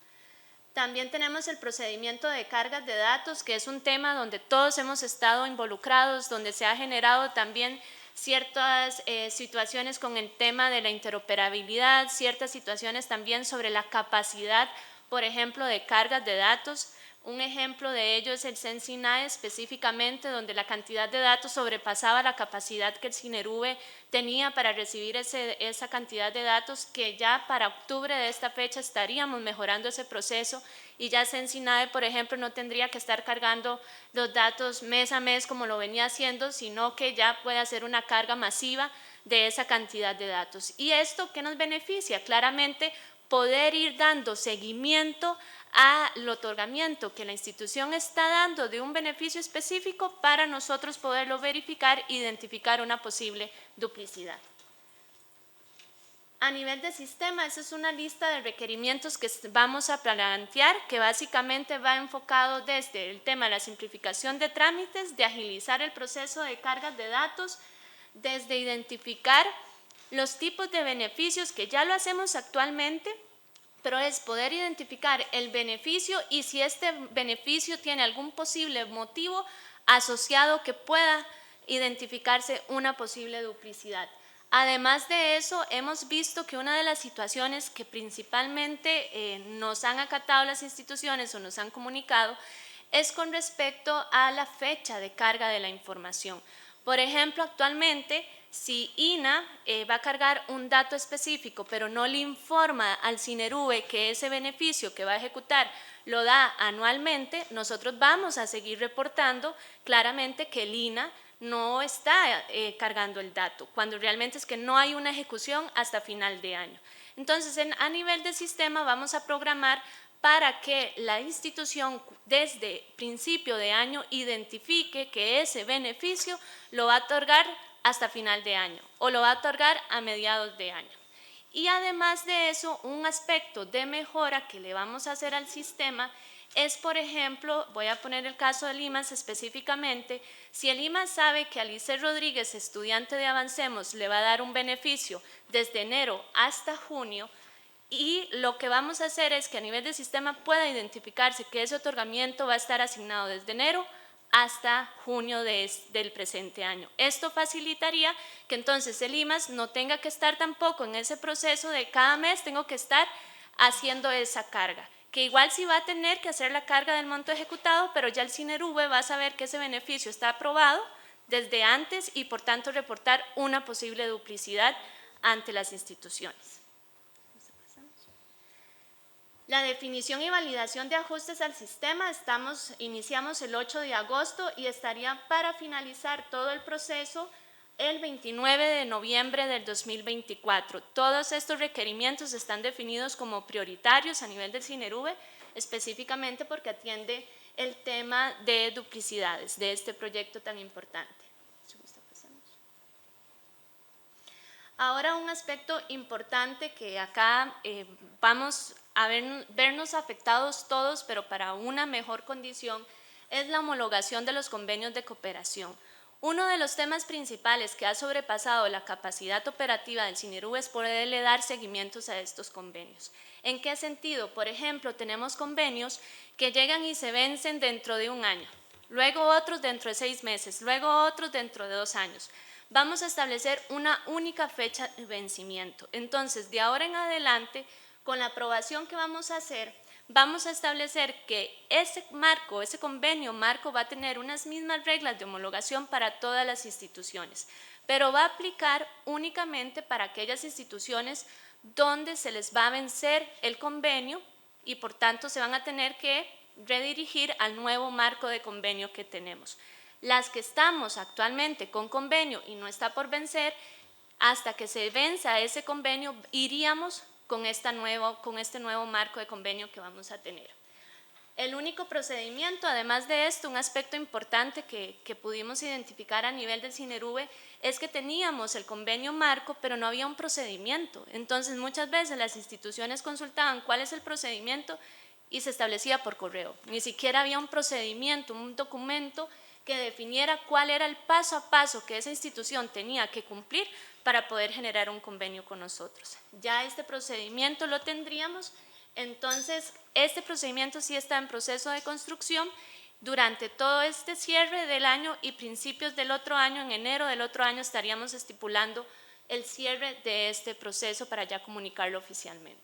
También tenemos el procedimiento de cargas de datos, que es un tema donde todos hemos estado involucrados, donde se ha generado también ciertas situaciones con el tema de la interoperabilidad, ciertas situaciones también sobre la capacidad, por ejemplo, de cargas de datos. Un ejemplo de ello es el CENSINAE específicamente, donde la cantidad de datos sobrepasaba la capacidad que el Cinerube tenía para recibir esa cantidad de datos, que ya para octubre de esta fecha estaríamos mejorando ese proceso y ya CENSINAE, por ejemplo, no tendría que estar cargando los datos mes a mes como lo venía haciendo, sino que ya puede hacer una carga masiva de esa cantidad de datos. ¿Y esto qué nos beneficia? Claramente, poder ir dando seguimiento al otorgamiento que la institución está dando de un beneficio específico para nosotros poderlo verificar e identificar una posible duplicidad. A nivel de sistema, esa es una lista de requerimientos que vamos a plantear, que básicamente va enfocado desde el tema de la simplificación de trámites, de agilizar el proceso de cargas de datos, desde identificar los tipos de beneficios que ya lo hacemos actualmente, pero es poder identificar el beneficio y si este beneficio tiene algún posible motivo asociado que pueda identificarse una posible duplicidad. Además de eso, hemos visto que una de las situaciones que principalmente nos han acatado las instituciones o nos han comunicado es con respecto a la fecha de carga de la información. Por ejemplo, actualmente Si INA va a cargar un dato específico, pero no le informa al Cinerube que ese beneficio que va a ejecutar lo da anualmente, nosotros vamos a seguir reportando claramente que el INA no está cargando el dato, cuando realmente es que no hay una ejecución hasta final de año. Entonces, a nivel de sistema vamos a programar para que la institución desde principio de año identifique que ese beneficio lo va a otorgar hasta final de año o lo va a otorgar a mediados de año. Y además de eso, un aspecto de mejora que le vamos a hacer al sistema es, por ejemplo, voy a poner el caso del IMAS específicamente, si el IMAS sabe que Alice Rodríguez, estudiante de Avancemos, le va a dar un beneficio desde enero hasta junio, y lo que vamos a hacer es que a nivel de sistema pueda identificarse que ese otorgamiento va a estar asignado desde enero hasta junio del presente año. Esto facilitaría que entonces el IMAS no tenga que estar tampoco en ese proceso de cada mes tengo que estar haciendo esa carga, que igual sí va a tener que hacer la carga del monto ejecutado, pero ya el Cinerube va a saber que ese beneficio está aprobado desde antes y por tanto reportar una posible duplicidad ante las instituciones. La definición y validación de ajustes al sistema, iniciamos el 8 de agosto y estaría para finalizar todo el proceso el 29 de noviembre del 2024. Todos estos requerimientos están definidos como prioritarios a nivel del Cinerube, específicamente porque atiende el tema de duplicidades de este proyecto tan importante. Ahora un aspecto importante que acá vamos a vernos afectados todos, pero para una mejor condición, es la homologación de los convenios de cooperación. Uno de los temas principales que ha sobrepasado la capacidad operativa del Cinerube es poderle dar seguimientos a estos convenios. ¿En qué sentido? Por ejemplo, tenemos convenios que llegan y se vencen dentro de un año, luego otros dentro de 6 meses, luego otros dentro de 2 años. Vamos a establecer una única fecha de vencimiento. Entonces, de ahora en adelante, con la aprobación que vamos a hacer, vamos a establecer que ese convenio marco va a tener unas mismas reglas de homologación para todas las instituciones, pero va a aplicar únicamente para aquellas instituciones donde se les va a vencer el convenio y por tanto se van a tener que redirigir al nuevo marco de convenio que tenemos. Las que estamos actualmente con convenio y no está por vencer, hasta que se venza ese convenio, iríamos con este nuevo marco de convenio que vamos a tener. El único procedimiento, además de esto, un aspecto importante que pudimos identificar a nivel del Cinerube es que teníamos el convenio marco, pero no había un procedimiento. Entonces, muchas veces las instituciones consultaban cuál es el procedimiento y se establecía por correo. Ni siquiera había un procedimiento, un documento que definiera cuál era el paso a paso que esa institución tenía que cumplir para poder generar un convenio con nosotros. Ya este procedimiento lo tendríamos, entonces este procedimiento sí está en proceso de construcción. Durante todo este cierre del año y principios del otro año, en enero del otro año, estaríamos estipulando el cierre de este proceso para ya comunicarlo oficialmente.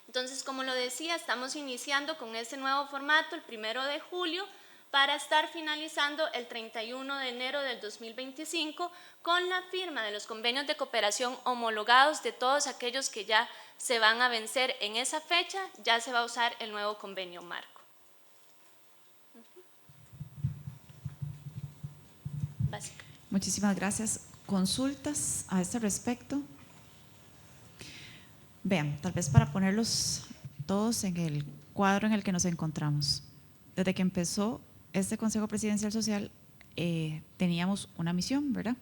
Entonces, como lo decía, estamos iniciando con este nuevo formato el 1 de julio, para estar finalizando el 31 de enero del 2025 con la firma de los convenios de cooperación homologados de todos aquellos que ya se van a vencer en esa fecha, ya se va a usar el nuevo convenio marco. Básicamente. Muchísimas gracias. ¿Consultas a este respecto? Vean, tal vez para ponerlos todos en el cuadro en el que nos encontramos. Desde que empezó este Consejo Presidencial Social teníamos una misión, ¿verdad?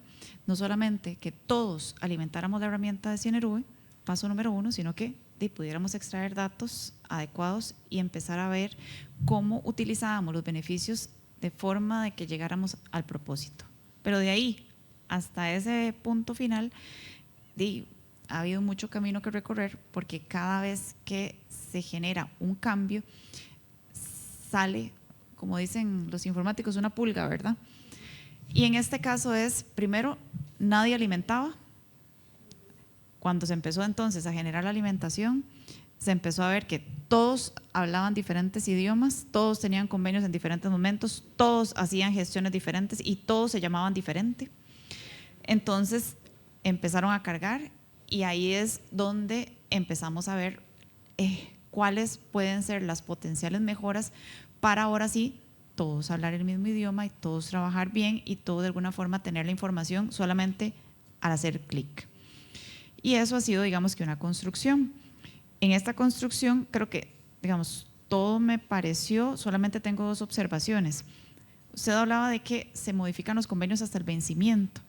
No solamente que todos alimentáramos la herramienta de Cinerube, paso número 1, sino que pudiéramos extraer datos adecuados y empezar a ver cómo utilizábamos los beneficios de forma de que llegáramos al propósito. Pero de ahí hasta ese punto final, ha habido mucho camino que recorrer, porque cada vez que se genera un cambio, sale, como dicen los informáticos, una pulga, ¿verdad? Y en este caso es, primero, nadie alimentaba. Cuando se empezó entonces a generar la alimentación, se empezó a ver que todos hablaban diferentes idiomas, todos tenían convenios en diferentes momentos, todos hacían gestiones diferentes y todos se llamaban diferente. Entonces empezaron a cargar y ahí es donde empezamos a ver cuáles pueden ser las potenciales mejoras para ahora sí todos hablar el mismo idioma y todos trabajar bien y todos de alguna forma tener la información solamente al hacer clic. Y eso ha sido, digamos, que una construcción. En esta construcción creo que, digamos, todo me pareció, solamente tengo 2 observaciones. Usted hablaba de que se modifican los convenios hasta el vencimiento.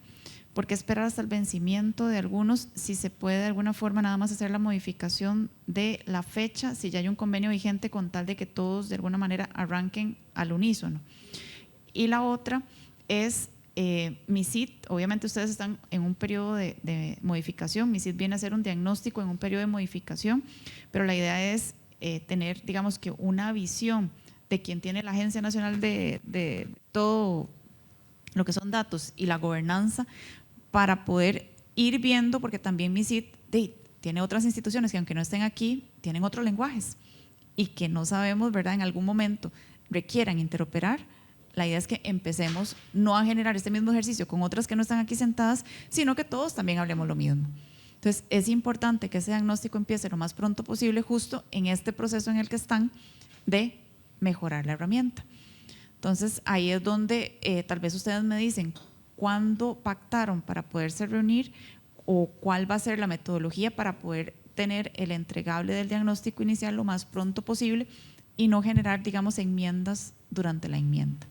¿Por qué esperar hasta el vencimiento de algunos si se puede de alguna forma nada más hacer la modificación de la fecha, si ya hay un convenio vigente con tal de que todos de alguna manera arranquen al unísono? Y la otra es MISIT, obviamente ustedes están en un periodo de modificación, MISIT viene a ser un diagnóstico en un periodo de modificación, pero la idea es tener, digamos, que una visión de quien tiene la Agencia Nacional de todo lo que son datos y la gobernanza, para poder ir viendo, porque también MISIT tiene otras instituciones que aunque no estén aquí, tienen otros lenguajes y que no sabemos, ¿verdad?, en algún momento requieran interoperar. La idea es que empecemos no a generar este mismo ejercicio con otras que no están aquí sentadas, sino que todos también hablemos lo mismo. Entonces, es importante que ese diagnóstico empiece lo más pronto posible, justo en este proceso en el que están de mejorar la herramienta. Entonces, ahí es donde tal vez ustedes me dicen cuándo pactaron para poderse reunir o cuál va a ser la metodología para poder tener el entregable del diagnóstico inicial lo más pronto posible y no generar, digamos, enmiendas durante la enmienda.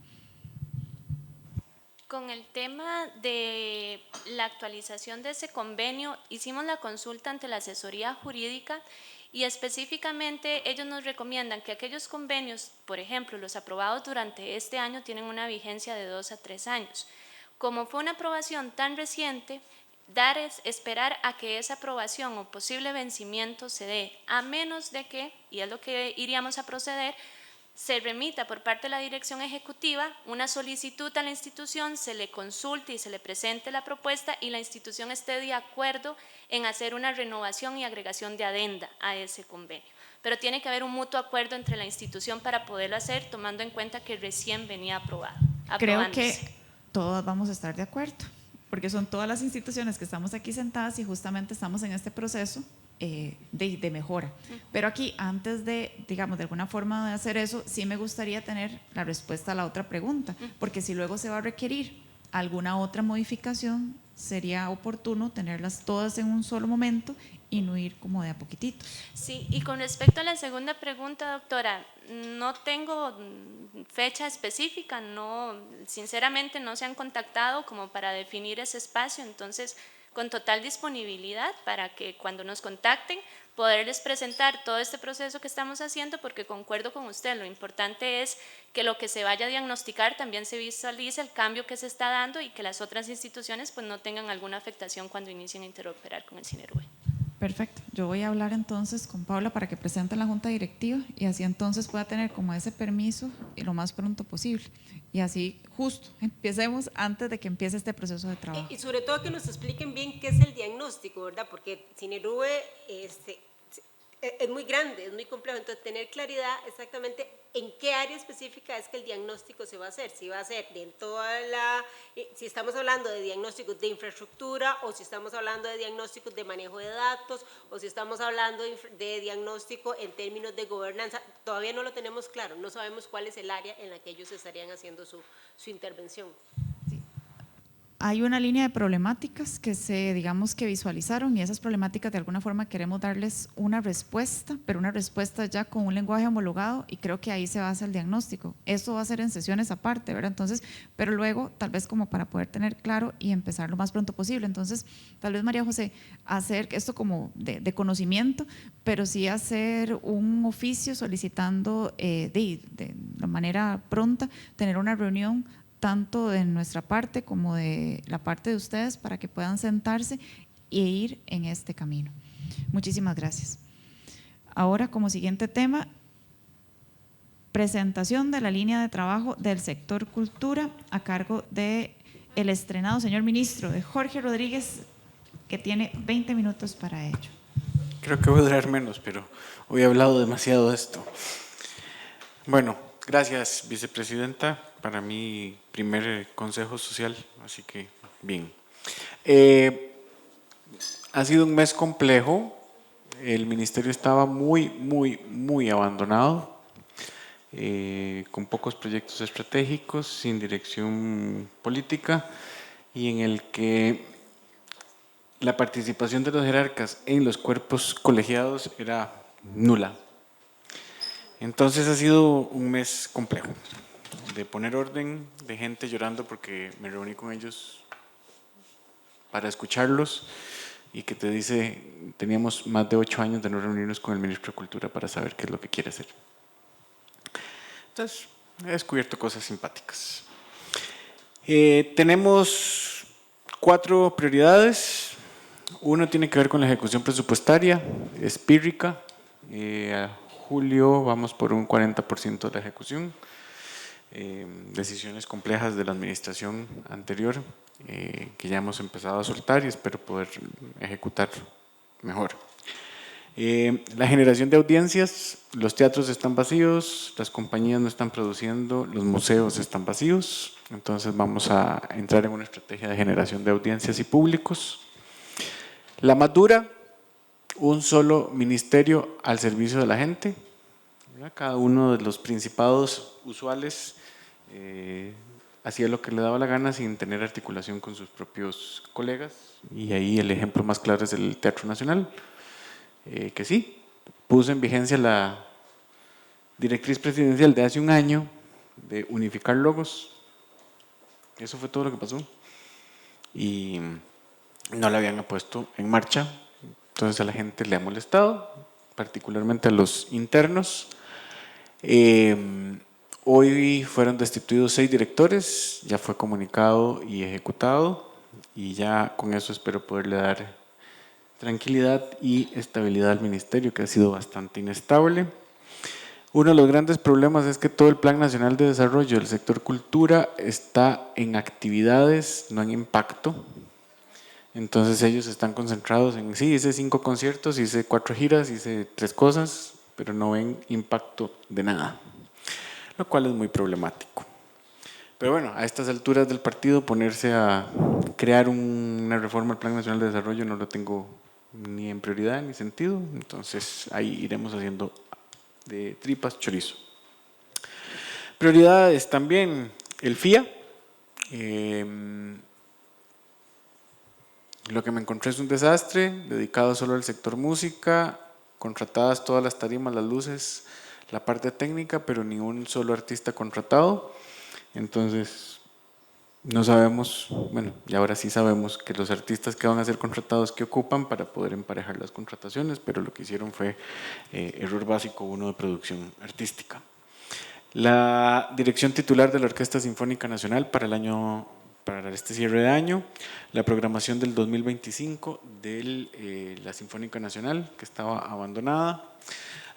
Con el tema de la actualización de ese convenio, hicimos la consulta ante la asesoría jurídica y específicamente ellos nos recomiendan que aquellos convenios, por ejemplo, los aprobados durante este año, tienen una vigencia de 2 a 3 años. Como fue una aprobación tan reciente, esperar a que esa aprobación o posible vencimiento se dé, a menos de que, y es lo que iríamos a proceder, se remita por parte de la dirección ejecutiva una solicitud a la institución, se le consulte y se le presente la propuesta y la institución esté de acuerdo en hacer una renovación y agregación de adenda a ese convenio. Pero tiene que haber un mutuo acuerdo entre la institución para poderlo hacer, tomando en cuenta que recién venía aprobado. Creo que todos vamos a estar de acuerdo, porque son todas las instituciones que estamos aquí sentadas y justamente estamos en este proceso de mejora. Pero aquí, antes de, digamos, de alguna forma de hacer eso, sí me gustaría tener la respuesta a la otra pregunta, porque si luego se va a requerir alguna otra modificación, sería oportuno tenerlas todas en un solo momento y no ir como de a poquititos. Sí, y con respecto a la segunda pregunta, doctora, no tengo fecha específica, no, sinceramente no se han contactado como para definir ese espacio, entonces con total disponibilidad para que cuando nos contacten poderles presentar todo este proceso que estamos haciendo, porque concuerdo con usted, lo importante es que lo que se vaya a diagnosticar también se visualice el cambio que se está dando y que las otras instituciones pues no tengan alguna afectación cuando inicien a interoperar con el CINERUVE. Perfecto, yo voy a hablar entonces con Paula para que presente la junta directiva y así entonces pueda tener como ese permiso lo más pronto posible y así justo empecemos antes de que empiece este proceso de trabajo. Y sobre todo que nos expliquen bien qué es el diagnóstico, ¿verdad? Porque CINERUVE es muy grande, es muy complejo, entonces tener claridad exactamente en qué área específica es que el diagnóstico se va a hacer, si va a ser en toda si estamos hablando de diagnósticos de infraestructura o si estamos hablando de diagnósticos de manejo de datos o si estamos hablando de diagnóstico en términos de gobernanza, todavía no lo tenemos claro, no sabemos cuál es el área en la que ellos estarían haciendo su intervención. Hay una línea de problemáticas que digamos que visualizaron y esas problemáticas de alguna forma queremos darles una respuesta, pero una respuesta ya con un lenguaje homologado y creo que ahí se basa el diagnóstico. Esto va a ser en sesiones aparte, ¿verdad? Entonces, pero luego tal vez como para poder tener claro y empezar lo más pronto posible. Entonces, tal vez María José, hacer esto como de conocimiento, pero sí hacer un oficio solicitando de la manera pronta, tener una reunión tanto de nuestra parte como de la parte de ustedes para que puedan sentarse e ir en este camino. Muchísimas gracias. Ahora, como siguiente tema, presentación de la línea de trabajo del sector cultura a cargo del estrenado señor ministro, de Jorge Rodríguez, que tiene 20 minutos para ello. Creo que voy a durar menos, pero hoy he hablado demasiado de esto. Bueno, gracias, vicepresidenta. Para mí, primer consejo social, así que bien. Ha sido un mes complejo. El ministerio estaba muy abandonado, con pocos proyectos estratégicos, sin dirección política, y en el que la participación de los jerarcas en los cuerpos colegiados era nula. Entonces ha sido un mes complejo, de poner orden, de gente llorando porque me reuní con ellos para escucharlos, y que te dice, teníamos más de 8 años de no reunirnos con el ministro de Cultura para saber qué es lo que quiere hacer. Entonces, he descubierto cosas simpáticas. Tenemos 4 prioridades. Uno tiene que ver con la ejecución presupuestaria, es pírrica. A julio vamos por un 40% de la ejecución. Decisiones complejas de la administración anterior, que ya hemos empezado a soltar y espero poder ejecutar mejor. La generación de audiencias, los teatros están vacíos, las compañías no están produciendo, los museos están vacíos, entonces vamos a entrar en una estrategia de generación de audiencias y públicos. La más dura, un solo ministerio al servicio de la gente. Cada uno de los principados usuales hacía lo que le daba la gana sin tener articulación con sus propios colegas, y ahí el ejemplo más claro es el Teatro Nacional, que sí, puso en vigencia la directriz presidencial de hace un año de unificar logos. Eso fue todo lo que pasó y no la habían puesto en marcha. Entonces a la gente le ha molestado, particularmente a los internos. Hoy fueron destituidos 6 directores, ya fue comunicado y ejecutado, y ya con eso espero poderle dar tranquilidad y estabilidad al ministerio, que ha sido bastante inestable. Uno de los grandes problemas es que todo el Plan Nacional de Desarrollo del sector cultura está en actividades, no en impacto. Entonces ellos están concentrados en, sí, hice 5 conciertos, hice 4 giras, hice 3 cosas, pero no ven impacto de nada, lo cual es muy problemático. Pero bueno, a estas alturas del partido ponerse a crear una reforma al Plan Nacional de Desarrollo no lo tengo ni en prioridad ni sentido, entonces ahí iremos haciendo de tripas chorizo. Prioridades también, el FIA. Lo que me encontré es un desastre, dedicado solo al sector música, contratadas todas las tarimas, las luces, la parte técnica, pero ni un solo artista contratado. Entonces, no sabemos, bueno, y ahora sí sabemos que los artistas que van a ser contratados, que ocupan para poder emparejar las contrataciones, pero lo que hicieron fue error básico 1 de producción artística. La dirección titular de la Orquesta Sinfónica Nacional para este cierre de año, la programación del 2025 de la Sinfónica Nacional, que estaba abandonada.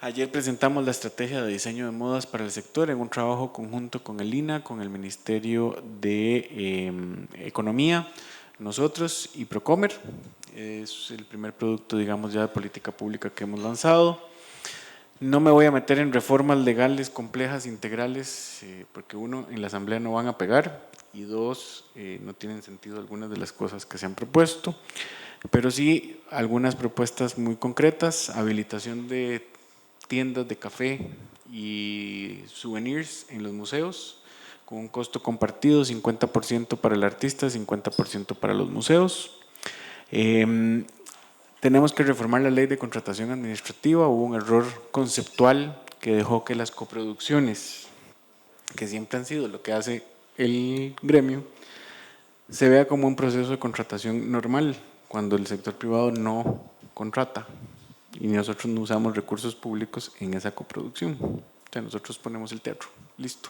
Ayer presentamos la estrategia de diseño de modas para el sector en un trabajo conjunto con el INA, con el Ministerio de Economía, nosotros y Procomer. Es el primer producto, digamos, ya de política pública que hemos lanzado. No me voy a meter en reformas legales complejas, integrales, porque 1, en la Asamblea no van a pegar, y 2, no tienen sentido algunas de las cosas que se han propuesto, pero sí algunas propuestas muy concretas: habilitación de tiendas de café y souvenirs en los museos, con un costo compartido, 50% para el artista, 50% para los museos. Tenemos que reformar la ley de contratación administrativa. Hubo un error conceptual que dejó que las coproducciones, que siempre han sido lo que hace el gremio, se vea como un proceso de contratación normal, cuando el sector privado no contrata y nosotros no usamos recursos públicos en esa coproducción. O sea, nosotros ponemos el teatro, listo.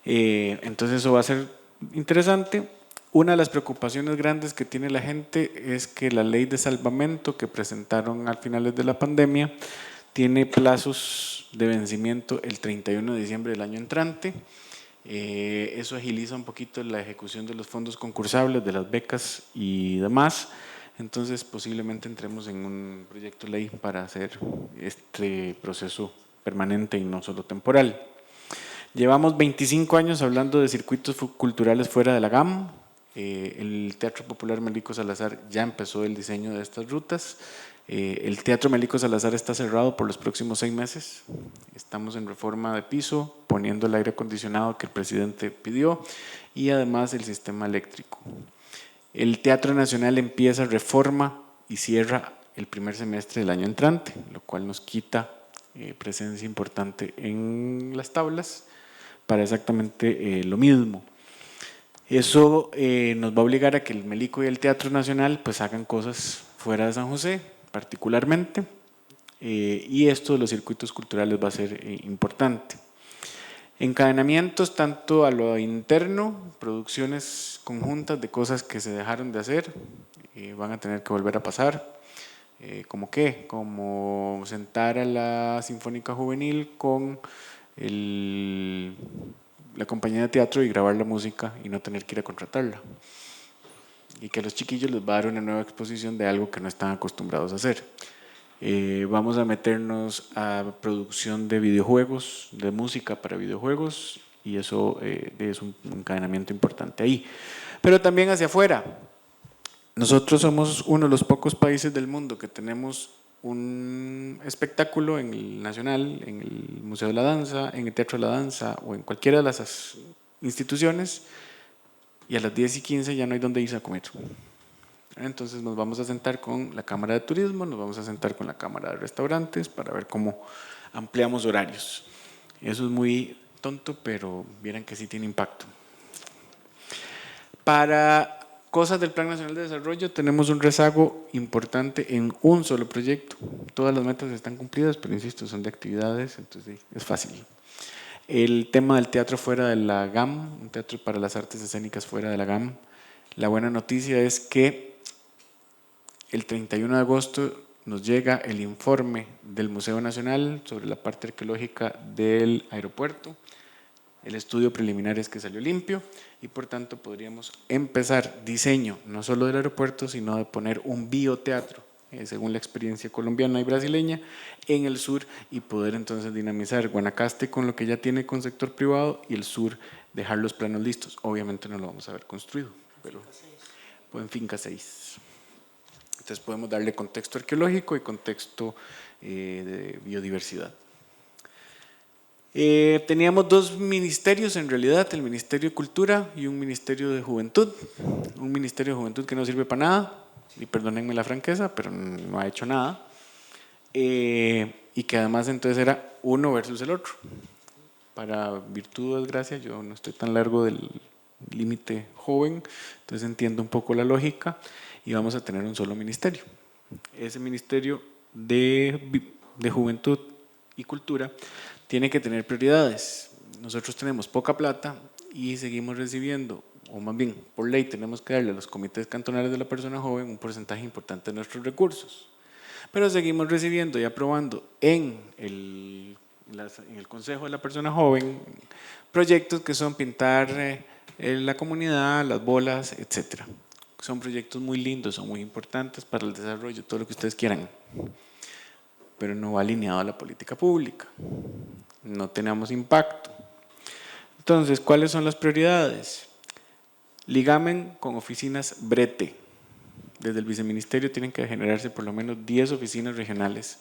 Entonces eso va a ser interesante. Una de las preocupaciones grandes que tiene la gente es que la ley de salvamento que presentaron al finales de la pandemia tiene plazos de vencimiento el 31 de diciembre del año entrante. Eso agiliza un poquito la ejecución de los fondos concursables, de las becas y demás. Entonces posiblemente entremos en un proyecto de ley para hacer este proceso permanente y no solo temporal. Llevamos 25 años hablando de circuitos culturales fuera de la GAM. El Teatro Popular Melico Salazar ya empezó el diseño de estas rutas. El Teatro Melico Salazar está cerrado por los próximos 6 meses. Estamos en reforma de piso, poniendo el aire acondicionado que el presidente pidió y además el sistema eléctrico. El Teatro Nacional empieza reforma y cierra el primer semestre del año entrante, lo cual nos quita presencia importante en las tablas para exactamente lo mismo. Eso nos va a obligar a que el Melico y el Teatro Nacional pues hagan cosas fuera de San José, particularmente, y esto de los circuitos culturales va a ser importante. Encadenamientos tanto a lo interno, producciones conjuntas de cosas que se dejaron de hacer, van a tener que volver a pasar. ¿Cómo qué? Como sentar a la Sinfónica Juvenil con la compañía de teatro y grabar la música y no tener que ir a contratarla. Y que a los chiquillos les va a dar una nueva exposición de algo que no están acostumbrados a hacer. Vamos a meternos a producción de videojuegos, de música para videojuegos, y eso es un encadenamiento importante ahí. Pero también hacia afuera. Nosotros somos uno de los pocos países del mundo que tenemos un espectáculo en el Nacional, en el Museo de la Danza, en el Teatro de la Danza o en cualquiera de las instituciones, y a las 10:15 ya no hay dónde irse a comer. Entonces nos vamos a sentar con la Cámara de Turismo, nos vamos a sentar con la Cámara de Restaurantes para ver cómo ampliamos horarios. Eso es muy tonto, pero vieran que sí tiene impacto. Para cosas del Plan Nacional de Desarrollo tenemos un rezago importante en un solo proyecto. Todas las metas están cumplidas, pero insisto, son de actividades, entonces es fácil. El tema del teatro fuera de la GAM, un teatro para las artes escénicas fuera de la GAM. La buena noticia es que el 31 de agosto nos llega el informe del Museo Nacional sobre la parte arqueológica del aeropuerto. El estudio preliminar es que salió limpio y por tanto podríamos empezar diseño no solo del aeropuerto, sino de poner un bioteatro, según la experiencia colombiana y brasileña, en el sur y poder entonces dinamizar Guanacaste con lo que ya tiene con sector privado y el sur dejar los planos listos. Obviamente no lo vamos a ver construido, pero en Finca 6. Entonces podemos darle contexto arqueológico y contexto de biodiversidad. Teníamos 2 ministerios en realidad, el Ministerio de Cultura y un Ministerio de Juventud. Un Ministerio de Juventud que no sirve para nada, y perdónenme la franqueza, pero no ha hecho nada. Y que además entonces era uno versus el otro. Para virtud o desgracia, yo no estoy tan largo del límite joven, entonces entiendo un poco la lógica y vamos a tener un solo ministerio. Ese Ministerio de Juventud y Cultura tiene que tener prioridades. Nosotros tenemos poca plata y seguimos recibiendo, o más bien por ley tenemos que darle a los comités cantonales de la persona joven un porcentaje importante de nuestros recursos. Pero seguimos recibiendo y aprobando en el Consejo de la Persona Joven proyectos que son pintar la comunidad, las bolas, etc. Son proyectos muy lindos, son muy importantes para el desarrollo, todo lo que ustedes quieran, pero no va alineado a la política pública. No tenemos impacto. Entonces, ¿cuáles son las prioridades? Ligamen con oficinas Brete. Desde el viceministerio tienen que generarse por lo menos 10 oficinas regionales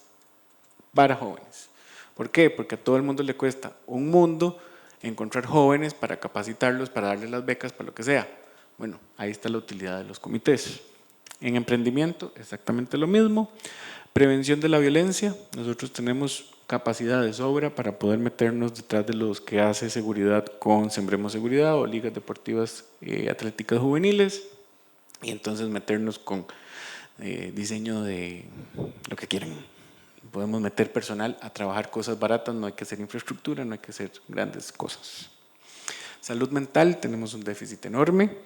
para jóvenes. ¿Por qué? Porque a todo el mundo le cuesta un mundo encontrar jóvenes para capacitarlos, para darles las becas, para lo que sea. Bueno, ahí está la utilidad de los comités. En emprendimiento, exactamente lo mismo. Prevención de la violencia, nosotros tenemos capacidad de sobra para poder meternos detrás de los que hace seguridad con Sembremos Seguridad o ligas deportivas atléticas juveniles y entonces meternos con diseño de lo que quieran. Podemos meter personal a trabajar cosas baratas, no hay que hacer infraestructura, no hay que hacer grandes cosas. Salud mental, tenemos un déficit enorme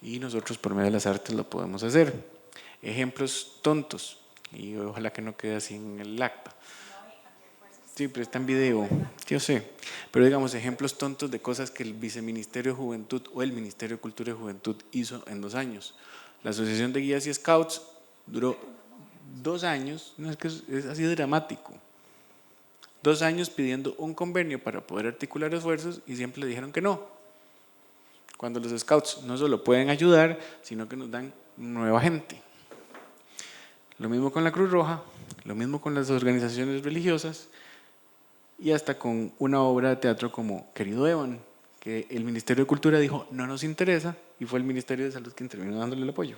y nosotros por medio de las artes lo podemos hacer. Ejemplos tontos, y ojalá que no quede así en el acta. Sí, pero está en video, yo sé. Pero digamos, ejemplos tontos de cosas que el Viceministerio de Juventud o el Ministerio de Cultura y Juventud hizo en 2 años. La Asociación de Guías y Scouts duró 2 años, no es que es así dramático. 2 años pidiendo un convenio para poder articular esfuerzos y siempre le dijeron que no. cuando los scouts no solo pueden ayudar, sino que nos dan nueva gente. Lo mismo con la Cruz Roja, lo mismo con las organizaciones religiosas y hasta con una obra de teatro como Querido Evan, que el Ministerio de Cultura dijo no nos interesa y fue el Ministerio de Salud quien terminó dándole el apoyo.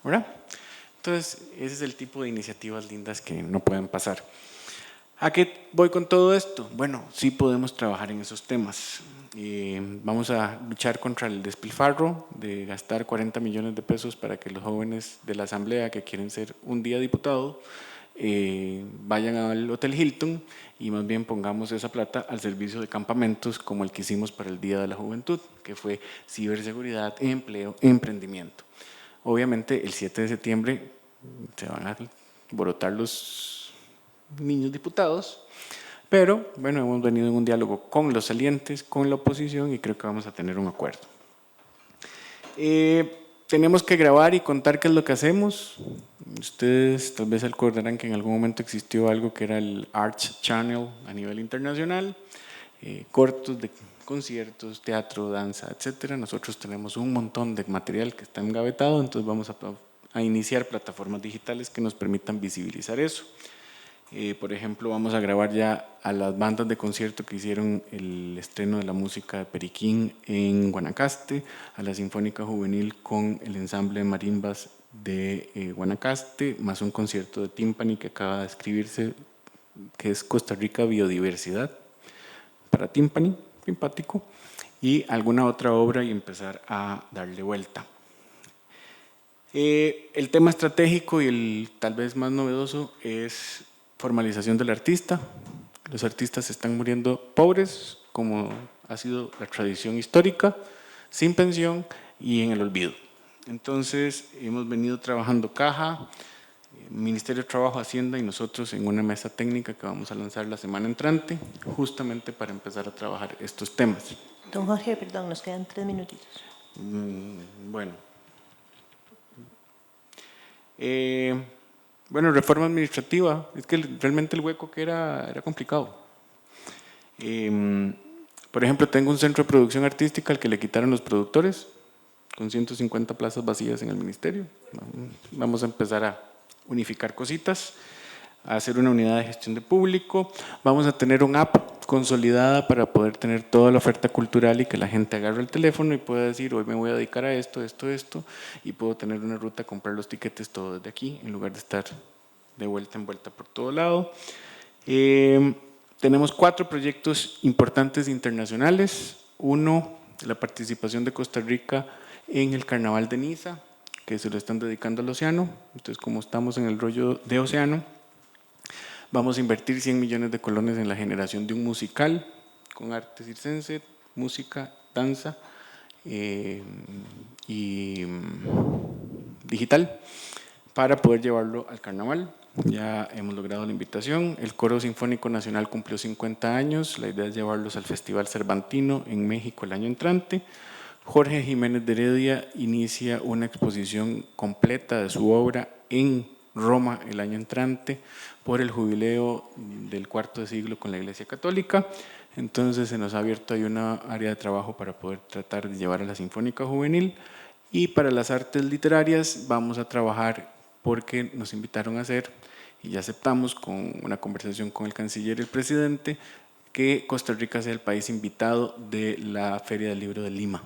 ¿Verdad? Entonces, ese es el tipo de iniciativas lindas que no pueden pasar. ¿A qué voy con todo esto? Bueno, sí podemos trabajar en esos temas. Vamos a luchar contra el despilfarro de gastar 40 millones de pesos para que los jóvenes de la Asamblea que quieren ser un día diputados vayan al Hotel Hilton y más bien pongamos esa plata al servicio de campamentos como el que hicimos para el Día de la Juventud, que fue ciberseguridad, empleo, emprendimiento. Obviamente el 7 de septiembre se van a alborotar los niños diputados, pero bueno, hemos venido en un diálogo con los salientes, con la oposición y creo que vamos a tener un acuerdo. Tenemos que grabar y contar qué es lo que hacemos. Ustedes tal vez recordarán que en algún momento existió algo que era el Arts Channel a nivel internacional, cortos de conciertos, teatro, danza, etcétera. Nosotros tenemos un montón de material que está engavetado, entonces vamos a iniciar plataformas digitales que nos permitan visibilizar eso. Por ejemplo, vamos a grabar ya a las bandas de concierto que hicieron el estreno de la música de Periquín en Guanacaste, a la Sinfónica Juvenil con el ensamble de marimbas de Guanacaste, más un concierto de timpani que acaba de escribirse, que es Costa Rica Biodiversidad, para timpani, simpático, y alguna otra obra y empezar a darle vuelta. El tema estratégico y el tal vez más novedoso es formalización del artista. Los artistas están muriendo pobres, como ha sido la tradición histórica, sin pensión y en el olvido. Entonces, hemos venido trabajando Caja, Ministerio de Trabajo, Hacienda y nosotros en una mesa técnica que vamos a lanzar la semana entrante, justamente para empezar a trabajar estos temas. Don Jorge, perdón, nos quedan 3 minutitos. Bueno. Bueno, reforma administrativa, es que realmente el hueco que era complicado. Por ejemplo, tengo un centro de producción artística al que le quitaron los productores, con 150 plazas vacías en el ministerio. Vamos a empezar a unificar cositas, a hacer una unidad de gestión de público. Vamos a tener una app consolidada para poder tener toda la oferta cultural y que la gente agarre el teléfono y pueda decir, hoy me voy a dedicar a esto, y puedo tener una ruta, comprar los tiquetes todo desde aquí, en lugar de estar de vuelta en vuelta por todo lado. Tenemos 4 proyectos importantes internacionales. Uno, la participación de Costa Rica en el Carnaval de Niza, que se lo están dedicando al océano. Entonces, como estamos en el rollo de océano, vamos a invertir 100 millones de colones en la generación de un musical con arte circense, música, danza y digital para poder llevarlo al carnaval. Ya hemos logrado la invitación. El Coro Sinfónico Nacional cumplió 50 años. La idea es llevarlos al Festival Cervantino en México el año entrante. Jorge Jiménez de Heredia inicia una exposición completa de su obra en Roma el año entrante por el jubileo del cuarto de siglo con la Iglesia Católica. Entonces se nos ha abierto ahí una área de trabajo para poder tratar de llevar a la Sinfónica Juvenil. Y para las artes literarias vamos a trabajar porque nos invitaron a hacer, y ya aceptamos con una conversación con el canciller y el presidente, que Costa Rica sea el país invitado de la Feria del Libro de Lima,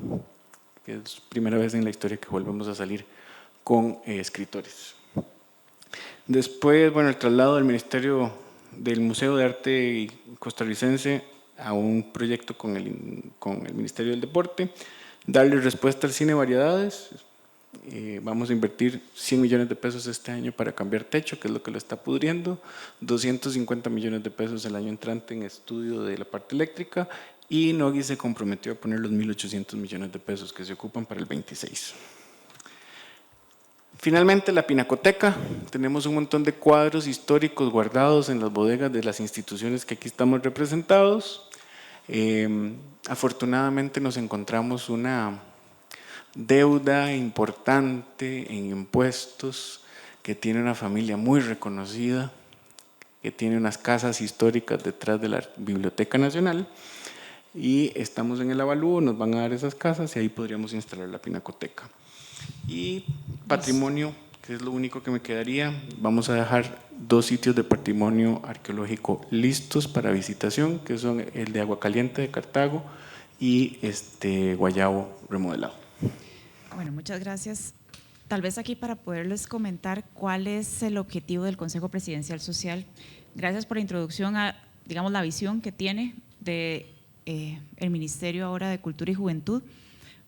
que es la primera vez en la historia que volvemos a salir con escritores. Después, bueno, el traslado del Ministerio del Museo de Arte Costarricense a un proyecto con el Ministerio del Deporte, darle respuesta al cine Variedades. Vamos a invertir 100 millones de pesos este año para cambiar techo, que es lo que lo está pudriendo, 250 millones de pesos el año entrante en estudio de la parte eléctrica, y Nogui se comprometió a poner los 1.800 millones de pesos que se ocupan para el 26. Finalmente, la Pinacoteca. Tenemos un montón de cuadros históricos guardados en las bodegas de las instituciones que aquí estamos representados. Afortunadamente nos encontramos una deuda importante en impuestos que tiene una familia muy reconocida, que tiene unas casas históricas detrás de la Biblioteca Nacional, y estamos en el avalúo, nos van a dar esas casas y ahí podríamos instalar la pinacoteca. Y patrimonio, que es lo único que me quedaría, vamos a dejar 2 sitios de patrimonio arqueológico listos para visitación, que son el de Agua Caliente de Cartago y Guayabo remodelado. Bueno, muchas gracias. Tal vez aquí para poderles comentar cuál es el objetivo del Consejo Presidencial Social. Gracias por la introducción a, digamos, la visión que tiene de el Ministerio ahora de Cultura y Juventud.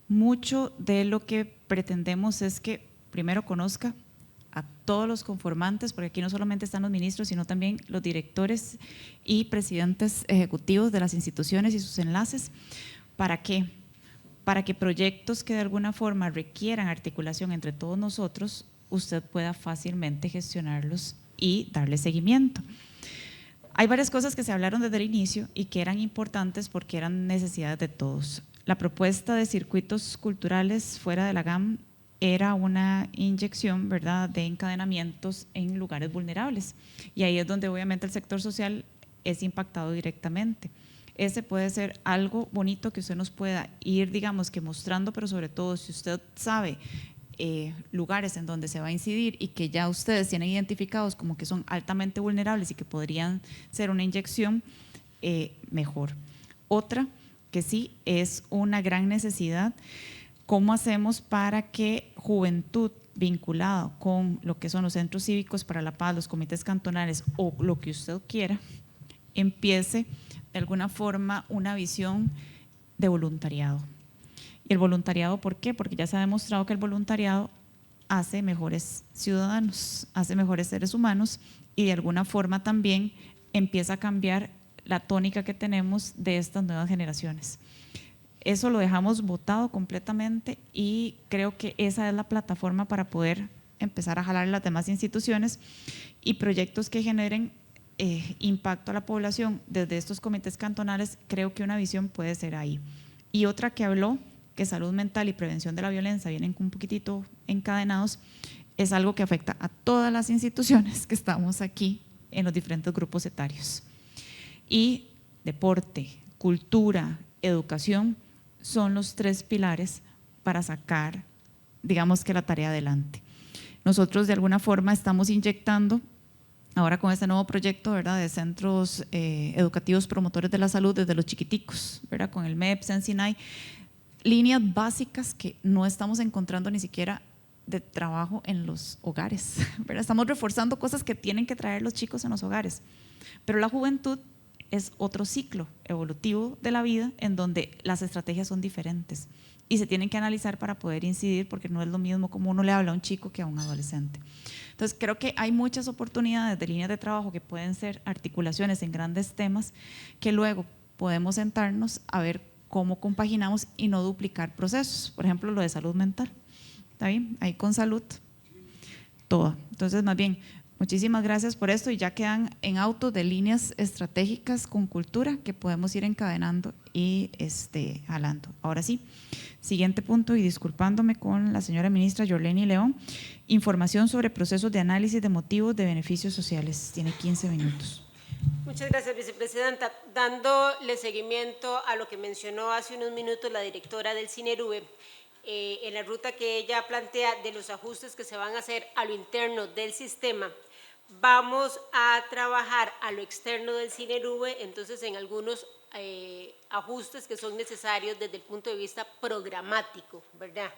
Mucho de lo que pretendemos es que primero conozca a todos los conformantes, porque aquí no solamente están los ministros, sino también los directores y presidentes ejecutivos de las instituciones y sus enlaces. ¿Para qué? Para que proyectos que de alguna forma requieran articulación entre todos nosotros, usted pueda fácilmente gestionarlos y darle seguimiento. Hay varias cosas que se hablaron desde el inicio y que eran importantes porque eran necesidades de todos. La propuesta de circuitos culturales fuera de la GAM era una inyección, ¿verdad?, de encadenamientos en lugares vulnerables, y ahí es donde obviamente el sector social es impactado directamente. Ese puede ser algo bonito que usted nos pueda ir, digamos, que mostrando, pero sobre todo si usted sabe lugares en donde se va a incidir y que ya ustedes tienen identificados como que son altamente vulnerables y que podrían ser una inyección, mejor. Otra que sí es una gran necesidad, ¿cómo hacemos para que juventud vinculada con lo que son los centros cívicos para la paz, los comités cantonales o lo que usted quiera, empiece de alguna forma una visión de voluntariado? Y el voluntariado, ¿por qué? Porque ya se ha demostrado que el voluntariado hace mejores ciudadanos, hace mejores seres humanos y de alguna forma también empieza a cambiar la tónica que tenemos de estas nuevas generaciones. Eso lo dejamos botado completamente y creo que esa es la plataforma para poder empezar a jalar las demás instituciones y proyectos que generen impacto a la población desde estos comités cantonales. Creo que una visión puede ser ahí. Y otra que habló, que salud mental y prevención de la violencia vienen un poquitito encadenados, es algo que afecta a todas las instituciones que estamos aquí en los diferentes grupos etarios. Y deporte, cultura, educación son los 3 pilares para sacar, digamos, que la tarea adelante. Nosotros de alguna forma estamos inyectando ahora con este nuevo proyecto, ¿verdad?, de centros educativos promotores de la salud desde los chiquiticos, ¿verdad?, con el MEP, Sensinay, líneas básicas que no estamos encontrando ni siquiera de trabajo en los hogares, ¿verdad? Estamos reforzando cosas que tienen que traer los chicos en los hogares, pero la juventud es otro ciclo evolutivo de la vida en donde las estrategias son diferentes y se tienen que analizar para poder incidir, porque no es lo mismo como uno le habla a un chico que a un adolescente. Entonces creo que hay muchas oportunidades de líneas de trabajo que pueden ser articulaciones en grandes temas que luego podemos sentarnos a ver cómo compaginamos y no duplicar procesos. Por ejemplo, lo de salud mental, ¿está bien? Ahí con salud, toda. Entonces, más bien, muchísimas gracias por esto y ya quedan en auto de líneas estratégicas con cultura que podemos ir encadenando y jalando. Ahora sí, siguiente punto, y disculpándome con la señora ministra Yorleni León, información sobre procesos de análisis de motivos de beneficios sociales. Tiene 15 minutos. Muchas gracias, vicepresidenta. Dándole seguimiento a lo que mencionó hace unos minutos la directora del CINERUVE, en la ruta que ella plantea de los ajustes que se van a hacer a lo interno del sistema, vamos a trabajar a lo externo del CINERUVE, entonces en algunos ajustes que son necesarios desde el punto de vista programático, ¿verdad?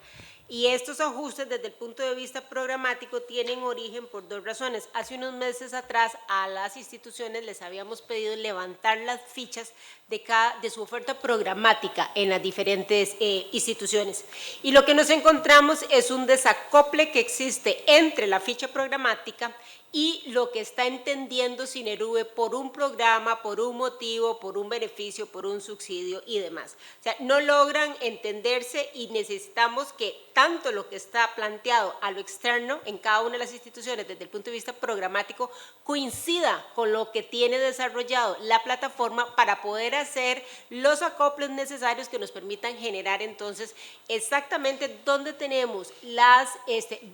Y estos ajustes desde el punto de vista programático tienen origen por 2 razones. Hace unos meses atrás a las instituciones les habíamos pedido levantar las fichas de su oferta programática en las diferentes instituciones. Y lo que nos encontramos es un desacople que existe entre la ficha programática y lo que está entendiendo CINERUVE por un programa, por un motivo, por un beneficio, por un subsidio y demás. O sea, no logran entenderse y necesitamos que tanto lo que está planteado a lo externo en cada una de las instituciones desde el punto de vista programático coincida con lo que tiene desarrollado la plataforma para poder hacer los acoples necesarios que nos permitan generar entonces exactamente dónde tenemos las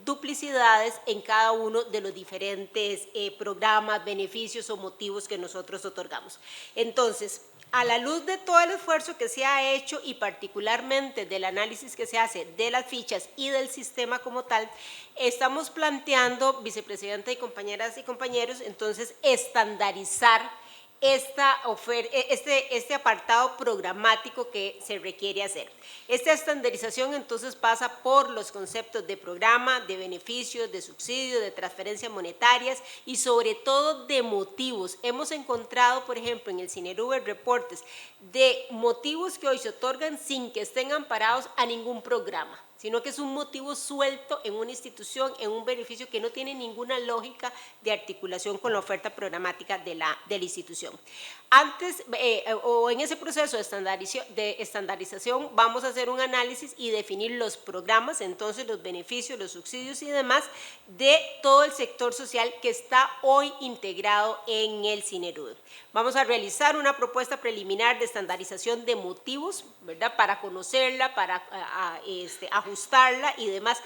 duplicidades en cada uno de los diferentes programas, beneficios o motivos que nosotros otorgamos. Entonces, a la luz de todo el esfuerzo que se ha hecho y particularmente del análisis que se hace de las fichas y del sistema como tal, estamos planteando, vicepresidenta y compañeras y compañeros, entonces estandarizar este apartado programático que se requiere hacer. Esta estandarización entonces pasa por los conceptos de programa, de beneficios, de subsidios, de transferencias monetarias y sobre todo de motivos. Hemos encontrado, por ejemplo, en el Cinerube reportes de motivos que hoy se otorgan sin que estén amparados a ningún programa, sino que es un motivo suelto en una institución, en un beneficio que no tiene ninguna lógica de articulación con la oferta programática de la institución. Antes o en ese proceso de estandarización vamos a hacer un análisis y definir los programas, entonces los beneficios, los subsidios y demás de todo el sector social que está hoy integrado en el Cinerube. Vamos a realizar una propuesta preliminar de estandarización de motivos, ¿verdad? Para conocerla, para ajustarla y demás,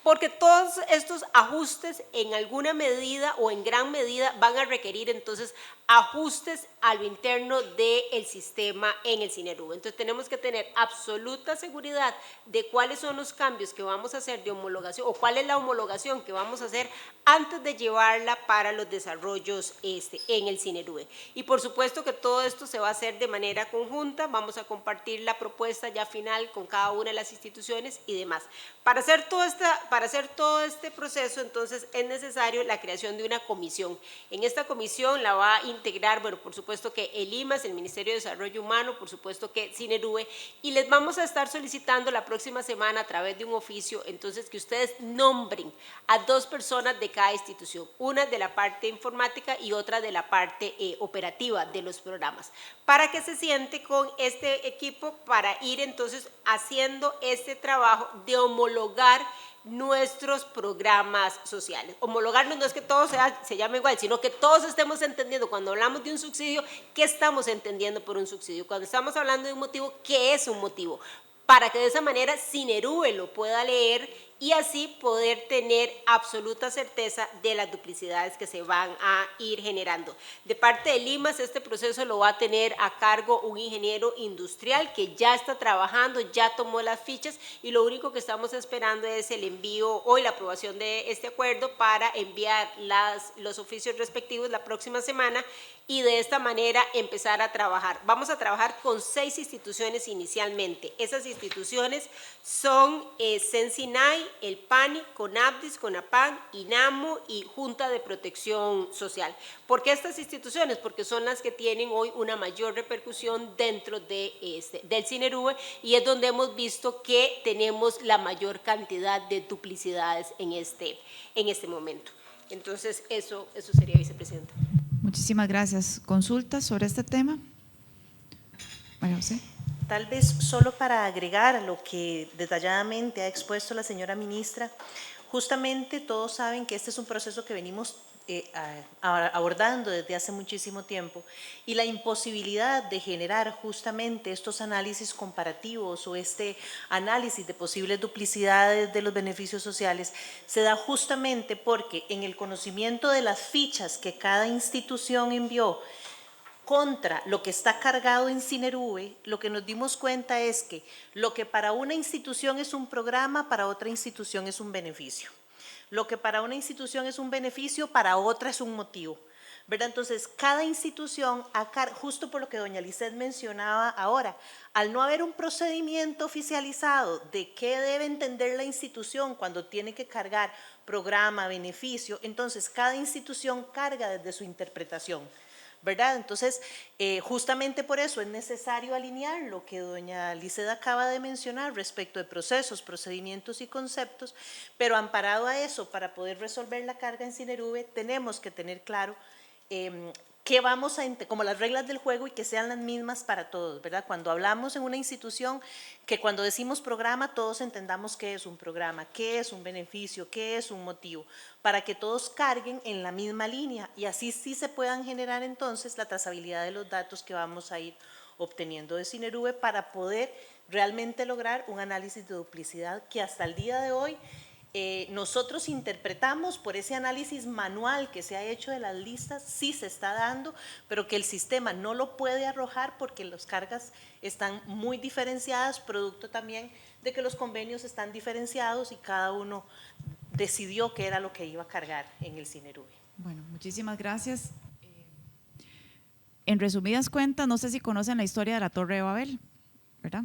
porque todos estos ajustes en alguna medida o en gran medida van a requerir entonces ajustes a lo interno del sistema en el Cinerube. Entonces tenemos que tener absoluta seguridad de cuáles son los cambios que vamos a hacer de homologación o cuál es la homologación que vamos a hacer antes de llevarla para los desarrollos en el Cinerube. Y por supuesto que todo esto se va a hacer de manera conjunta, vamos a compartir la propuesta ya final con cada una de las instituciones y demás. Para hacer todo este proceso, entonces, es necesario la creación de una comisión. En esta comisión la va a integrar, bueno, por supuesto que el IMAS, el Ministerio de Desarrollo Humano, por supuesto que Cinerube, y les vamos a estar solicitando la próxima semana a través de un oficio, entonces, que ustedes nombren a 2 personas de cada institución, una de la parte informática y otra de la parte operativa de los programas, para que se siente con este equipo para ir entonces haciendo este trabajo de homologar nuestros programas sociales. Homologarnos no es que todos se llame igual, sino que todos estemos entendiendo, cuando hablamos de un subsidio, ¿qué estamos entendiendo por un subsidio? Cuando estamos hablando de un motivo, ¿qué es un motivo? Para que de esa manera Cinerube lo pueda leer y así poder tener absoluta certeza de las duplicidades que se van a ir generando. De parte de IMAS, este proceso lo va a tener a cargo un ingeniero industrial que ya está trabajando, ya tomó las fichas y lo único que estamos esperando es el envío o la aprobación de este acuerdo para enviar los oficios respectivos la próxima semana y de esta manera empezar a trabajar. Vamos a trabajar con 6 instituciones inicialmente. Esas instituciones son Sensinay, el PANI, CONAPDIS, CONAPAN, INAMO y Junta de Protección Social. ¿Por qué estas instituciones? Porque son las que tienen hoy una mayor repercusión dentro del Cinerube y es donde hemos visto que tenemos la mayor cantidad de duplicidades en este momento. Entonces, eso sería, vicepresidenta. Muchísimas gracias. ¿Consultas sobre este tema? María José. Tal vez solo para agregar a lo que detalladamente ha expuesto la señora ministra, justamente todos saben que este es un proceso que venimos abordando desde hace muchísimo tiempo y la imposibilidad de generar justamente estos análisis comparativos o este análisis de posibles duplicidades de los beneficios sociales se da justamente porque en el conocimiento de las fichas que cada institución envió contra lo que está cargado en Cinerube, lo que nos dimos cuenta es que lo que para una institución es un programa, para otra institución es un beneficio. Lo que para una institución es un beneficio, para otra es un motivo, ¿verdad? Entonces, cada institución, justo por lo que doña Lisset mencionaba ahora, al no haber un procedimiento oficializado de qué debe entender la institución cuando tiene que cargar programa, beneficio, entonces cada institución carga desde su interpretación, ¿verdad? Entonces, justamente por eso es necesario alinear lo que doña Lisset acaba de mencionar respecto de procesos, procedimientos y conceptos, pero amparado a eso, para poder resolver la carga en Cinerube, tenemos que tener claro que vamos a, como las reglas del juego y que sean las mismas para todos, ¿verdad? Cuando hablamos en una institución, que cuando decimos programa, todos entendamos qué es un programa, qué es un beneficio, qué es un motivo, para que todos carguen en la misma línea y así sí se puedan generar entonces la trazabilidad de los datos que vamos a ir obteniendo de Cinerube para poder realmente lograr un análisis de duplicidad que hasta el día de hoy Nosotros interpretamos por ese análisis manual que se ha hecho de las listas, sí se está dando, pero que el sistema no lo puede arrojar porque las cargas están muy diferenciadas, producto también de que los convenios están diferenciados y cada uno decidió qué era lo que iba a cargar en el Cinerube. Bueno, muchísimas gracias. En resumidas cuentas, no sé si conocen la historia de la Torre de Babel, ¿verdad?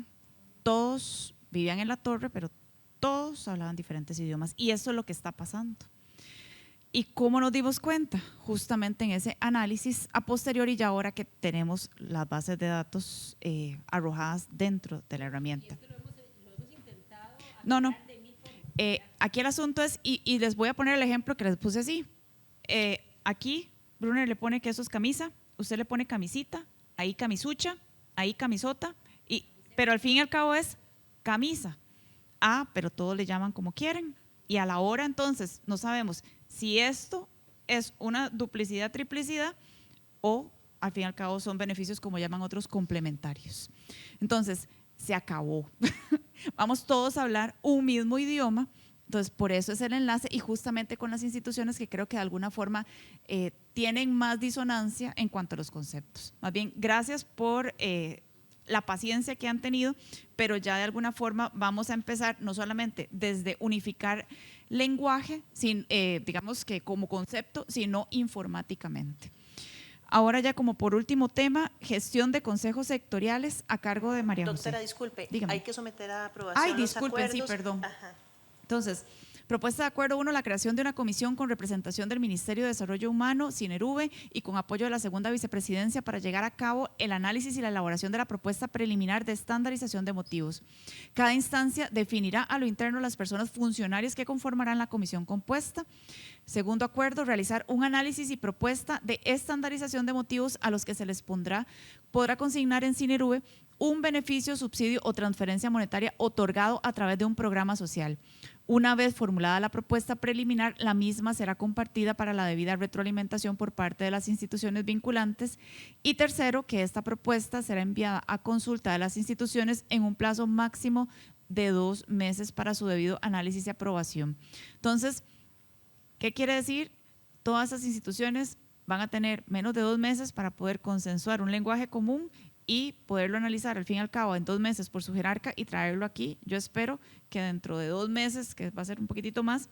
Todos vivían en la torre, pero todos hablaban diferentes idiomas y eso es lo que está pasando. ¿Y cómo nos dimos cuenta? Justamente en ese análisis a posteriori, ya ahora que tenemos las bases de datos arrojadas dentro de la herramienta. No. Aquí el asunto es, y les voy a poner el ejemplo que les puse así. Aquí Brunner le pone que eso es camisa, usted le pone camisita, ahí camisucha, ahí camisota, pero al fin y al cabo es camisa. Pero todos le llaman como quieren y a la hora entonces no sabemos si esto es una duplicidad, triplicidad o al fin y al cabo son beneficios como llaman otros complementarios. Entonces se acabó, vamos todos a hablar un mismo idioma, entonces por eso es el enlace y justamente con las instituciones que creo que de alguna forma tienen más disonancia en cuanto a los conceptos. Más bien, gracias por la paciencia que han tenido, pero ya de alguna forma vamos a empezar no solamente desde unificar lenguaje, digamos que como concepto, sino informáticamente. Ahora ya como por último tema, gestión de consejos sectoriales a cargo de María José. Doctora, disculpe, dígame. hay que someter a aprobación los acuerdos. Sí, perdón. Ajá. Entonces, propuesta de acuerdo 1, la creación de una comisión con representación del Ministerio de Desarrollo Humano, Cinerube, y con apoyo de la segunda vicepresidencia para llegar a cabo el análisis y la elaboración de la propuesta preliminar de estandarización de motivos. Cada instancia definirá a lo interno las personas funcionarias que conformarán la comisión compuesta. Segundo acuerdo, realizar un análisis y propuesta de estandarización de motivos a los que se les podrá consignar en Cinerube un beneficio, subsidio o transferencia monetaria otorgado a través de un programa social. Una vez formulada la propuesta preliminar, la misma será compartida para la debida retroalimentación por parte de las instituciones vinculantes. Y tercero, que esta propuesta será enviada a consulta de las instituciones en un plazo máximo de 2 meses para su debido análisis y aprobación. Entonces, ¿qué quiere decir? Todas esas instituciones van a tener menos de 2 meses para poder consensuar un lenguaje común y poderlo analizar al fin y al cabo en 2 meses por su jerarca y traerlo aquí. Yo espero que dentro de 2 meses, que va a ser un poquitito más,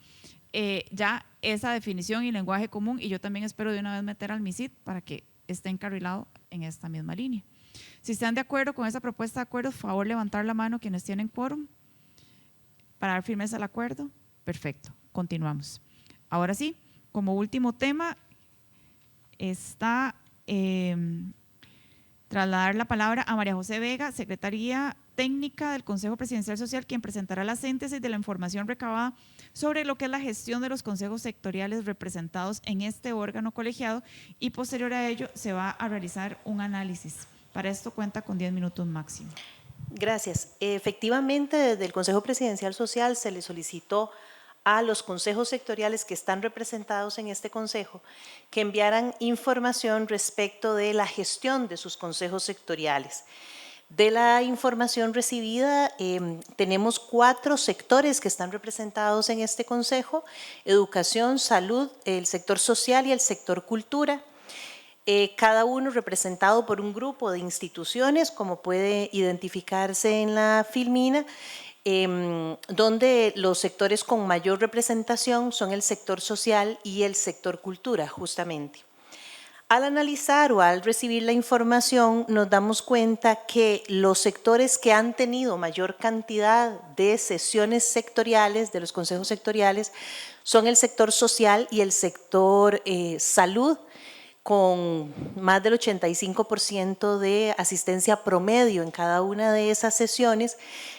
ya esa definición y lenguaje común, y yo también espero de una vez meter al MISID para que esté encarrilado en esta misma línea. Si están de acuerdo con esa propuesta de acuerdo, por favor levantar la mano quienes tienen quórum para dar firmeza al acuerdo. Perfecto, continuamos. Ahora sí, como último tema está trasladar la palabra a María José Vega, Secretaría Técnica del Consejo Presidencial Social, quien presentará la síntesis de la información recabada sobre lo que es la gestión de los consejos sectoriales representados en este órgano colegiado y posterior a ello se va a realizar un análisis. Para esto cuenta con 10 minutos máximo. Gracias. Efectivamente, desde el Consejo Presidencial Social se le solicitó a los consejos sectoriales que están representados en este consejo que enviaran información respecto de la gestión de sus consejos sectoriales. De la información recibida, tenemos 4 sectores que están representados en este consejo: educación, salud, el sector social y el sector cultura. Cada uno representado por un grupo de instituciones, como puede identificarse en la filmina, donde los sectores con mayor representación son el sector social y el sector cultura, justamente. Al analizar o al recibir la información, nos damos cuenta que los sectores que han tenido mayor cantidad de sesiones sectoriales, de los consejos sectoriales, son el sector social y el sector salud, con más del 85% de asistencia promedio en cada una de esas sesiones.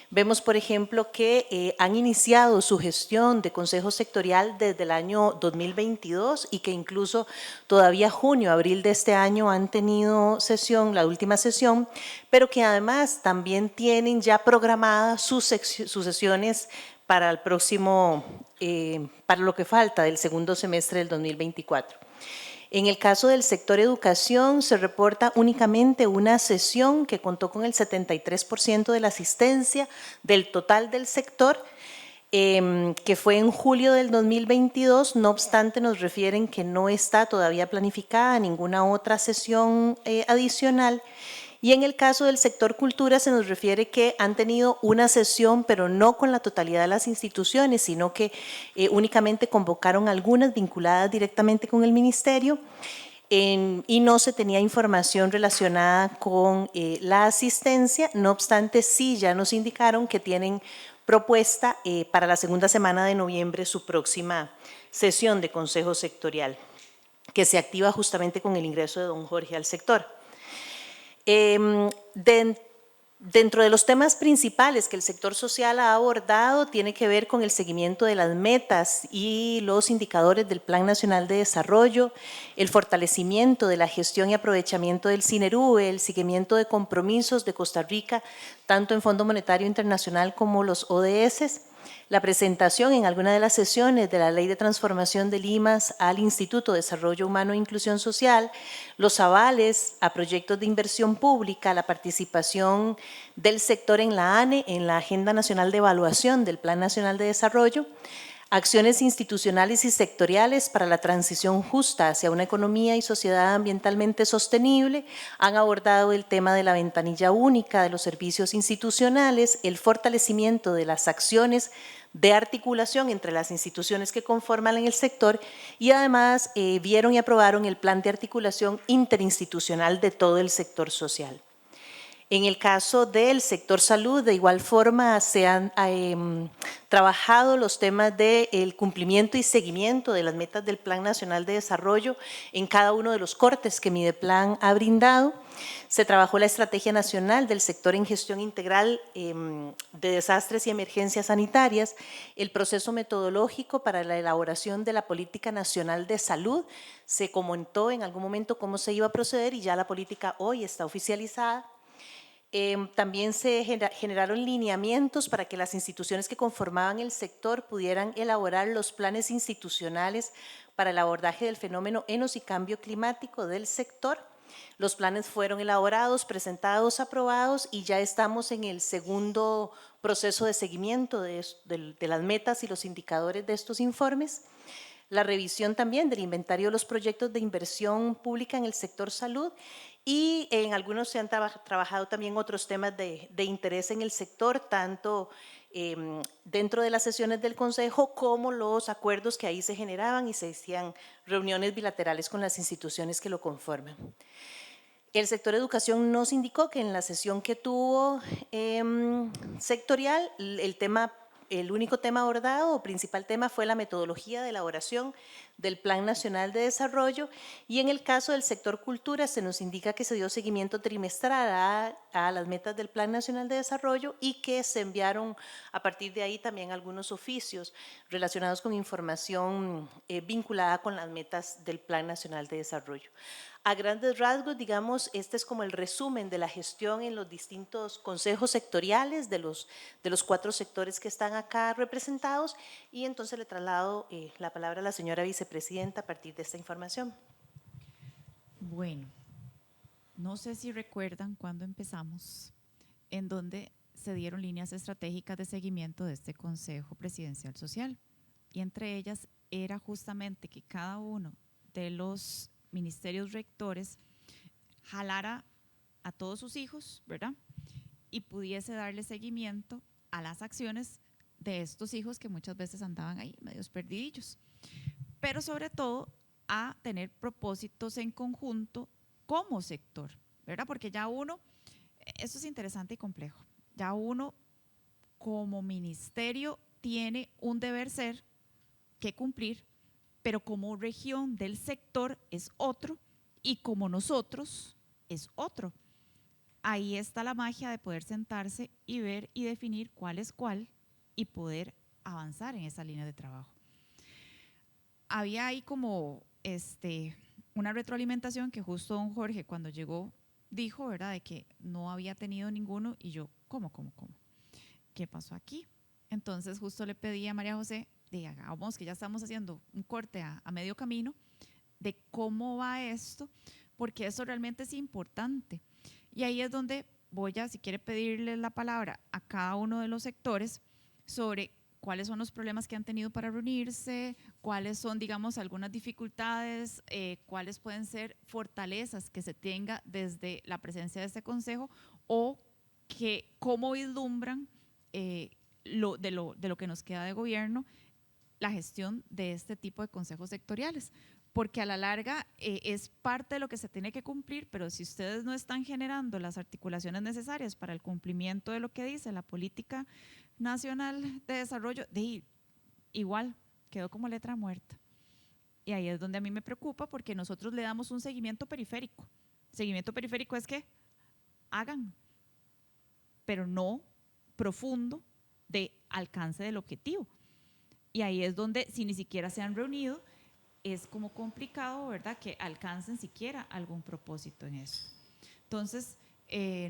Vemos, por ejemplo, que han iniciado su gestión de consejo sectorial desde el año 2022 y que incluso todavía junio, abril de este año han tenido sesión, la última sesión, pero que además también tienen ya programadas sus sesiones para el próximo, para lo que falta del segundo semestre del 2024. En el caso del sector educación se reporta únicamente una sesión que contó con el 73% de la asistencia del total del sector. que fue en julio del 2022. No obstante, nos refieren que no está todavía planificada ninguna otra sesión adicional. Y en el caso del sector cultura se nos refiere que han tenido una sesión, pero no con la totalidad de las instituciones, sino que únicamente convocaron algunas vinculadas directamente con el ministerio, y no se tenía información relacionada con la asistencia. No obstante, sí ya nos indicaron que tienen propuesta para la segunda semana de noviembre su próxima sesión de consejo sectorial, que se activa justamente con el ingreso de don Jorge al sector. Dentro de los temas principales que el sector social ha abordado, tiene que ver con el seguimiento de las metas y los indicadores del Plan Nacional de Desarrollo, el fortalecimiento de la gestión y aprovechamiento del SINERUVE, el seguimiento de compromisos de Costa Rica, tanto en Fondo Monetario Internacional como los ODS, la presentación en alguna de las sesiones de la Ley de Transformación del IMAS al Instituto de Desarrollo Humano e Inclusión Social, los avales a proyectos de inversión pública, la participación del sector en la ANE, en la Agenda Nacional de Evaluación del Plan Nacional de Desarrollo, acciones institucionales y sectoriales para la transición justa hacia una economía y sociedad ambientalmente sostenible. Han abordado el tema de la ventanilla única de los servicios institucionales, el fortalecimiento de las acciones de articulación entre las instituciones que conforman el sector, y además vieron y aprobaron el plan de articulación interinstitucional de todo el sector social. En el caso del sector salud, de igual forma, se han trabajado los temas del cumplimiento y seguimiento de las metas del Plan Nacional de Desarrollo en cada uno de los cortes que Mideplan ha brindado. Se trabajó la Estrategia Nacional del Sector en Gestión Integral de Desastres y Emergencias Sanitarias, el proceso metodológico para la elaboración de la Política Nacional de Salud. Se comentó en algún momento cómo se iba a proceder y ya la política hoy está oficializada. También se generaron lineamientos para que las instituciones que conformaban el sector pudieran elaborar los planes institucionales para el abordaje del fenómeno ENOS y cambio climático del sector. Los planes fueron elaborados, presentados, aprobados, y ya estamos en el segundo proceso de seguimiento de las metas y los indicadores de estos informes. La revisión también del inventario de los proyectos de inversión pública en el sector salud, y en algunos se han trabajado también otros temas de interés en el sector, tanto dentro de las sesiones del Consejo como los acuerdos que ahí se generaban, y se hacían reuniones bilaterales con las instituciones que lo conforman. El sector educación nos indicó que en la sesión que tuvo sectorial, el único tema abordado o principal tema fue la metodología de elaboración del Plan Nacional de Desarrollo, y en el caso del sector cultura se nos indica que se dio seguimiento trimestral a las metas del Plan Nacional de Desarrollo, y que se enviaron a partir de ahí también algunos oficios relacionados con información vinculada con las metas del Plan Nacional de Desarrollo. A grandes rasgos, digamos, este es como el resumen de la gestión en los distintos consejos sectoriales de los 4 sectores que están acá representados, y entonces le traslado la palabra a la señora vicepresidenta a partir de esta información. Bueno, no sé si recuerdan cuando empezamos, en donde se dieron líneas estratégicas de seguimiento de este Consejo Presidencial Social, y entre ellas era justamente que cada uno de los ministerios rectores jalara a todos sus hijos, ¿verdad? Y pudiese darle seguimiento a las acciones de estos hijos que muchas veces andaban ahí medios perdidillos, pero sobre todo a tener propósitos en conjunto como sector, ¿verdad? Porque ya uno, esto es interesante y complejo, ya uno como ministerio tiene un deber ser que cumplir, pero como región del sector es otro, y como nosotros es otro. Ahí está la magia de poder sentarse y ver y definir cuál es cuál y poder avanzar en esa línea de trabajo. Había ahí como una retroalimentación que justo don Jorge cuando llegó dijo, ¿verdad?, de que no había tenido ninguno, y yo, ¿cómo? ¿Qué pasó aquí? Entonces justo le pedí a María José, digamos que ya estamos haciendo un corte a medio camino de cómo va esto, porque eso realmente es importante. Y ahí es donde voy a, si quiere, pedirle la palabra a cada uno de los sectores sobre cuáles son los problemas que han tenido para reunirse, cuáles son, digamos, algunas dificultades, cuáles pueden ser fortalezas que se tenga desde la presencia de este consejo, o cómo vislumbran de lo que nos queda de gobierno la gestión de este tipo de consejos sectoriales, porque a la larga es parte de lo que se tiene que cumplir, pero si ustedes no están generando las articulaciones necesarias para el cumplimiento de lo que dice la política nacional de desarrollo, igual quedó como letra muerta. Y ahí es donde a mí me preocupa, porque nosotros le damos un seguimiento periférico. Seguimiento periférico es que hagan, pero no profundo de alcance del objetivo. Y ahí es donde, si ni siquiera se han reunido, es como complicado, ¿verdad?, que alcancen siquiera algún propósito en eso. Entonces,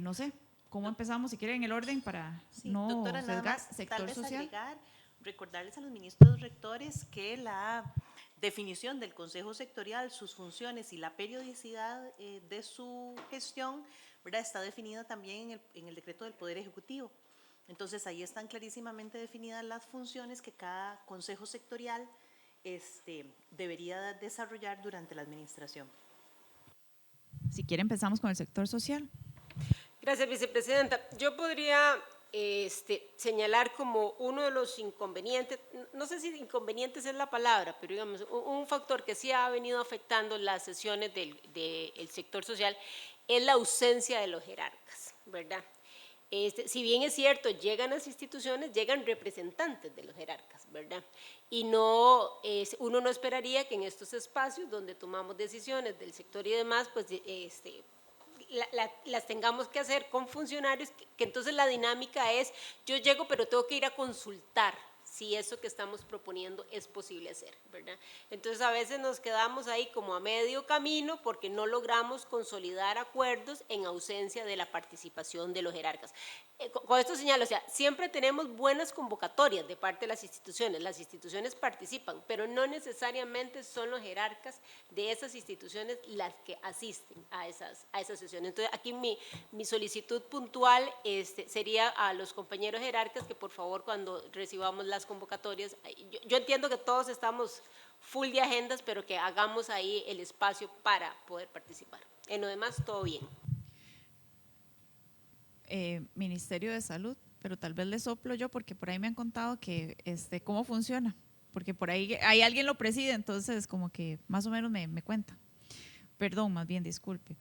no sé, ¿cómo empezamos? Si quieren, en el orden para no doctora, nada sesgar, más, sector tal vez social. agregar, recordarles a los ministros rectores que la definición del Consejo Sectorial, sus funciones y la periodicidad de su gestión, ¿verdad?, está definida también en el decreto del Poder Ejecutivo. Entonces, ahí están clarísimamente definidas las funciones que cada consejo sectorial debería desarrollar durante la administración. Si quieren, empezamos con el sector social. Gracias, vicepresidenta. Yo podría señalar como uno de los inconvenientes, no sé si inconvenientes es la palabra, pero digamos, un factor que sí ha venido afectando las sesiones del sector social es la ausencia de los jerarcas, ¿verdad? Si bien es cierto, llegan las instituciones, llegan representantes de los jerarcas, ¿verdad? Y no, uno no esperaría que en estos espacios donde tomamos decisiones del sector y demás, pues las tengamos que hacer con funcionarios, que entonces la dinámica es, yo llego pero tengo que ir a consultar si eso que estamos proponiendo es posible hacer, ¿verdad? Entonces a veces nos quedamos ahí como a medio camino porque no logramos consolidar acuerdos en ausencia de la participación de los jerarcas. Con esto señalo, o sea, siempre tenemos buenas convocatorias de parte de las instituciones participan, pero no necesariamente son los jerarcas de esas instituciones las que asisten a esas sesiones. Entonces aquí mi solicitud puntual sería a los compañeros jerarcas que por favor cuando recibamos las convocatorias, yo entiendo que todos estamos full de agendas, pero que hagamos ahí el espacio para poder participar. En lo demás, todo bien. Ministerio de Salud, pero tal vez le soplo yo porque por ahí me han contado que cómo funciona, porque por ahí alguien lo preside, entonces como que más o menos me cuenta. Perdón, más bien, disculpe.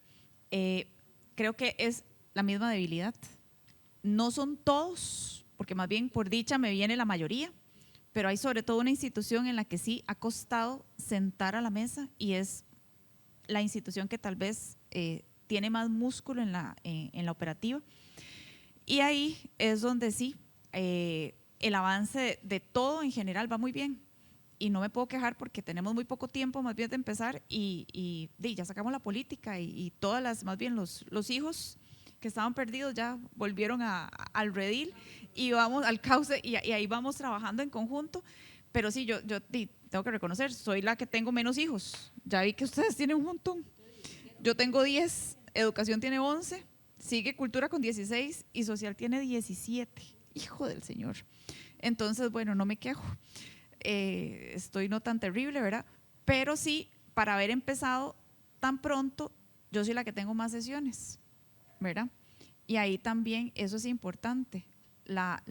Creo que es la misma debilidad. No son todos, porque más bien por dicha me viene la mayoría, pero hay sobre todo una institución en la que sí ha costado sentar a la mesa y es la institución que tal vez tiene más músculo en la operativa. Y ahí es donde sí, el avance de todo en general va muy bien. Y no me puedo quejar porque tenemos muy poco tiempo más bien de empezar y ya sacamos la política y todas las, más bien los hijos que estaban perdidos ya volvieron al redil y vamos al cauce y ahí vamos trabajando en conjunto. Pero sí, yo tengo que reconocer, soy la que tengo menos hijos. Ya vi que ustedes tienen un montón. Yo tengo 10, educación tiene 11, sigue cultura con 16 y social tiene 17. Hijo del Señor. Entonces, bueno, no me quejo. Estoy no tan terrible, ¿verdad? Pero sí, para haber empezado tan pronto, yo soy la que tengo más sesiones, ¿verdad? Y ahí también eso es importante, la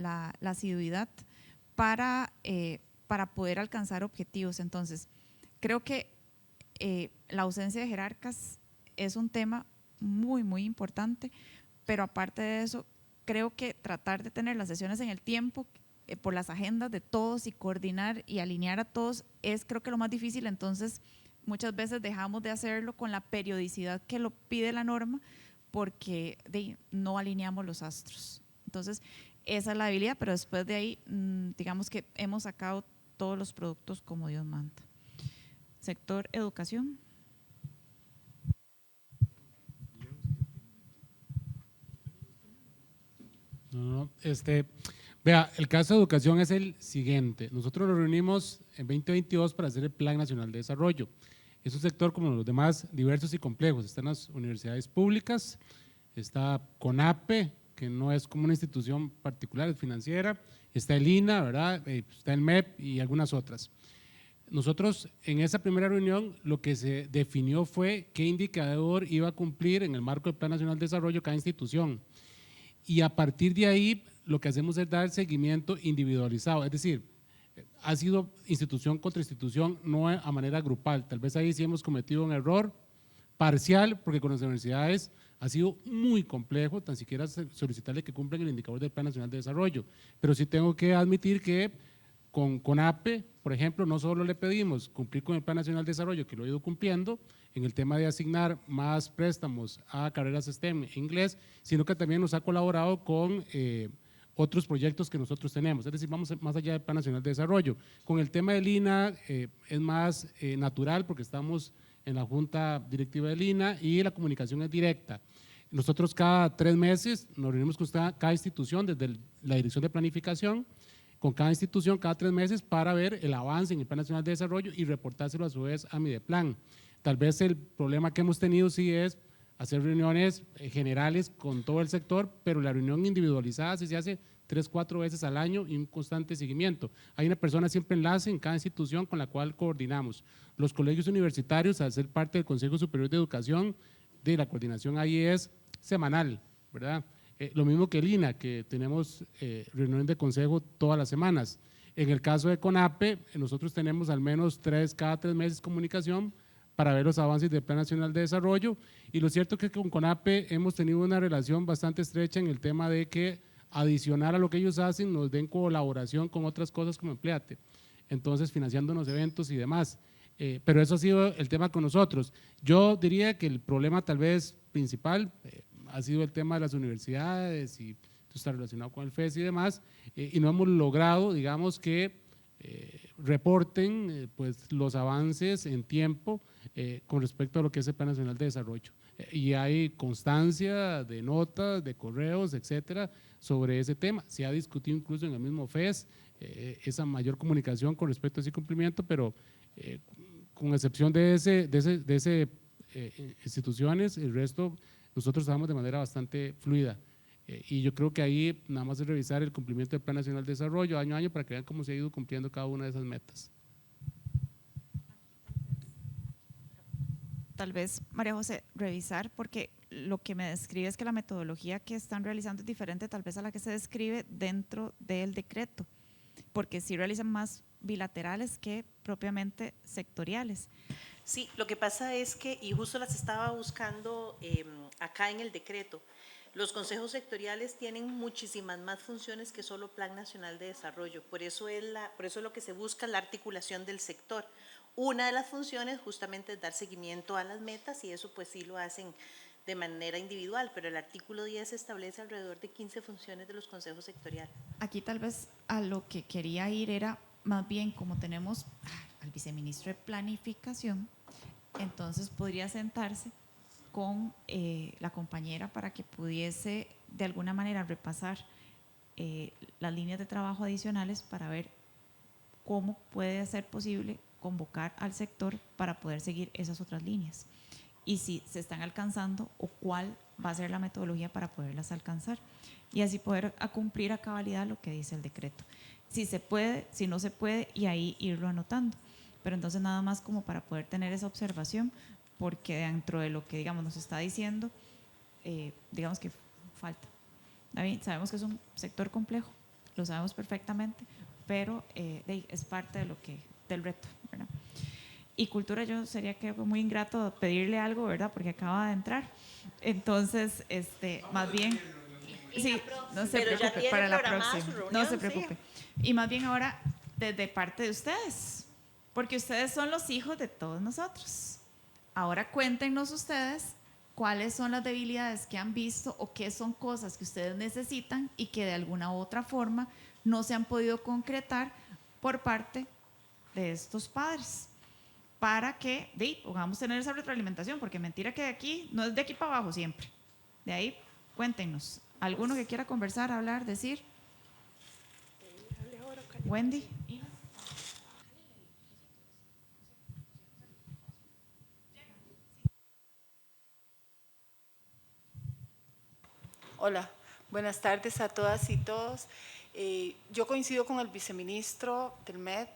asiduidad para poder alcanzar objetivos. Entonces, creo que la ausencia de jerarcas es un tema muy, muy importante, pero aparte de eso, creo que tratar de tener las sesiones en el tiempo, por las agendas de todos y coordinar y alinear a todos es creo que lo más difícil. Entonces muchas veces dejamos de hacerlo con la periodicidad que lo pide la norma porque no alineamos los astros. Entonces esa es la debilidad, pero después de ahí digamos que hemos sacado todos los productos como Dios manda. Sector educación. No, vea, el caso de educación es el siguiente. Nosotros nos reunimos en 2022 para hacer el Plan Nacional de Desarrollo. Es un sector como los demás diversos y complejos. Están las universidades públicas, está CONAPE, que no es como una institución particular, es financiera, está el INA, ¿verdad? Está el MEP y algunas otras. Nosotros en esa primera reunión lo que se definió fue qué indicador iba a cumplir en el marco del Plan Nacional de Desarrollo cada institución. Y a partir de ahí lo que hacemos es dar seguimiento individualizado, es decir, ha sido institución contra institución, no a manera grupal. Tal vez ahí sí hemos cometido un error parcial, porque con las universidades ha sido muy complejo tan siquiera solicitarle que cumplan el indicador del Plan Nacional de Desarrollo. Pero sí tengo que admitir que con CONAPE, por ejemplo, no solo le pedimos cumplir con el Plan Nacional de Desarrollo, que lo ha ido cumpliendo, en el tema de asignar más préstamos a carreras STEM en inglés, sino que también nos ha colaborado con otros proyectos que nosotros tenemos, es decir, vamos más allá del Plan Nacional de Desarrollo. Con el tema del INA es más natural porque estamos en la Junta Directiva del INA y la comunicación es directa. Nosotros cada 3 meses nos reunimos con cada institución desde la Dirección de Planificación, con cada institución cada 3 meses para ver el avance en el Plan Nacional de Desarrollo y reportárselo a su vez a Mideplan. Tal vez el problema que hemos tenido sí es hacer reuniones generales con todo el sector, pero la reunión individualizada sí se hace 3 o 4 veces al año y un constante seguimiento. Hay una persona siempre enlace en cada institución con la cual coordinamos. Los colegios universitarios, al ser parte del Consejo Superior de Educación, de la coordinación ahí es semanal, ¿verdad? Lo mismo que el INA, que tenemos reuniones de consejo todas las semanas. En el caso de CONAPE, nosotros tenemos al menos cada 3 meses comunicación para ver los avances del Plan Nacional de Desarrollo, y lo cierto es que con CONAPE hemos tenido una relación bastante estrecha en el tema de que adicional a lo que ellos hacen nos den colaboración con otras cosas como Empleate, entonces financiándonos eventos y demás, pero eso ha sido el tema con nosotros. Yo diría que el problema tal vez principal ha sido el tema de las universidades y esto está relacionado con el FES y demás, y no hemos logrado, digamos, que reporten pues los avances en tiempo con respecto a lo que es el Plan Nacional de Desarrollo. Y hay constancia de notas, de correos, etcétera, sobre ese tema. Se ha discutido incluso en el mismo FES esa mayor comunicación con respecto a ese cumplimiento, pero con excepción de ese instituciones, el resto nosotros trabajamos de manera bastante fluida. Y yo creo que ahí nada más es revisar el cumplimiento del Plan Nacional de Desarrollo año a año para que vean cómo se ha ido cumpliendo cada una de esas metas. Tal vez, María José, revisar, porque lo que me describe es que la metodología que están realizando es diferente tal vez a la que se describe dentro del decreto, porque sí realizan más bilaterales que propiamente sectoriales. Sí, lo que pasa es que, y justo las estaba buscando acá en el decreto, los consejos sectoriales tienen muchísimas más funciones que solo Plan Nacional de Desarrollo, por eso es lo que se busca, la articulación del sector. Una de las funciones justamente es dar seguimiento a las metas y eso pues sí lo hacen de manera individual, pero el artículo 10 establece alrededor de 15 funciones de los consejos sectoriales. Aquí tal vez a lo que quería ir era más bien como tenemos al viceministro de Planificación, entonces podría sentarse con la compañera para que pudiese de alguna manera repasar las líneas de trabajo adicionales para ver cómo puede ser posible convocar al sector para poder seguir esas otras líneas y si se están alcanzando o cuál va a ser la metodología para poderlas alcanzar y así poder cumplir a cabalidad lo que dice el decreto. Si se puede, si no se puede, y ahí irlo anotando. Pero entonces nada más como para poder tener esa observación, porque dentro de lo que digamos nos está diciendo, digamos que falta. David, sabemos que es un sector complejo, lo sabemos perfectamente, pero es parte de del reto, ¿verdad? Y cultura, yo sería que muy ingrato pedirle algo, ¿verdad? Porque acaba de entrar. Entonces, más bien, sí, no se preocupe, para la próxima, no se preocupe. Y más bien ahora, desde parte de ustedes, porque ustedes son los hijos de todos nosotros. Ahora cuéntenos ustedes cuáles son las debilidades que han visto o qué son cosas que ustedes necesitan y que de alguna u otra forma no se han podido concretar por parte de estos padres, para que podamos tener esa retroalimentación, porque mentira que de aquí, no es de aquí para abajo siempre. De ahí, cuéntenos. ¿Alguno que quiera conversar, hablar, decir? Wendy. Hola, buenas tardes a todas y todos. Yo coincido con el viceministro del MED.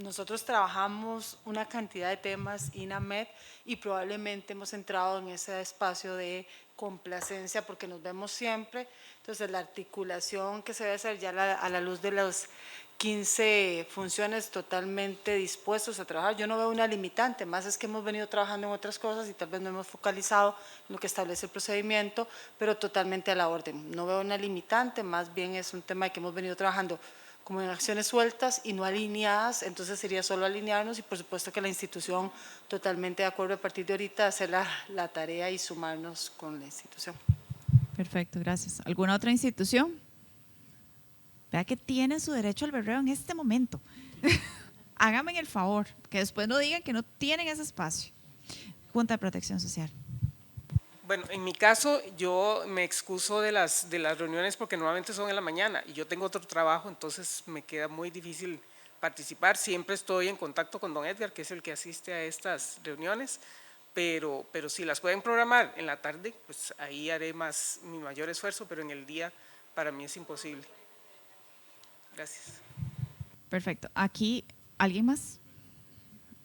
Nosotros trabajamos una cantidad de temas INAMED y probablemente hemos entrado en ese espacio de complacencia porque nos vemos siempre. Entonces, la articulación que se debe hacer ya a la luz de los 15 funciones totalmente dispuestos a trabajar. Yo no veo una limitante, más es que hemos venido trabajando en otras cosas y tal vez no hemos focalizado en lo que establece el procedimiento, pero totalmente a la orden. No veo una limitante, más bien es un tema de que hemos venido trabajando como en acciones sueltas y no alineadas, entonces sería solo alinearnos y por supuesto que la institución totalmente de acuerdo a partir de ahorita hacer la tarea y sumarnos con la institución. Perfecto, gracias. ¿Alguna otra institución? Vea que tienen su derecho al berreo en este momento. Háganme el favor, que después no digan que no tienen ese espacio. Junta de Protección Social. Bueno, en mi caso yo me excuso de las reuniones porque normalmente son en la mañana y yo tengo otro trabajo, entonces me queda muy difícil participar. Siempre estoy en contacto con don Edgar, que es el que asiste a estas reuniones, pero si las pueden programar en la tarde, pues ahí haré mi mayor esfuerzo, pero en el día para mí es imposible. Gracias. Perfecto. Aquí, ¿alguien más?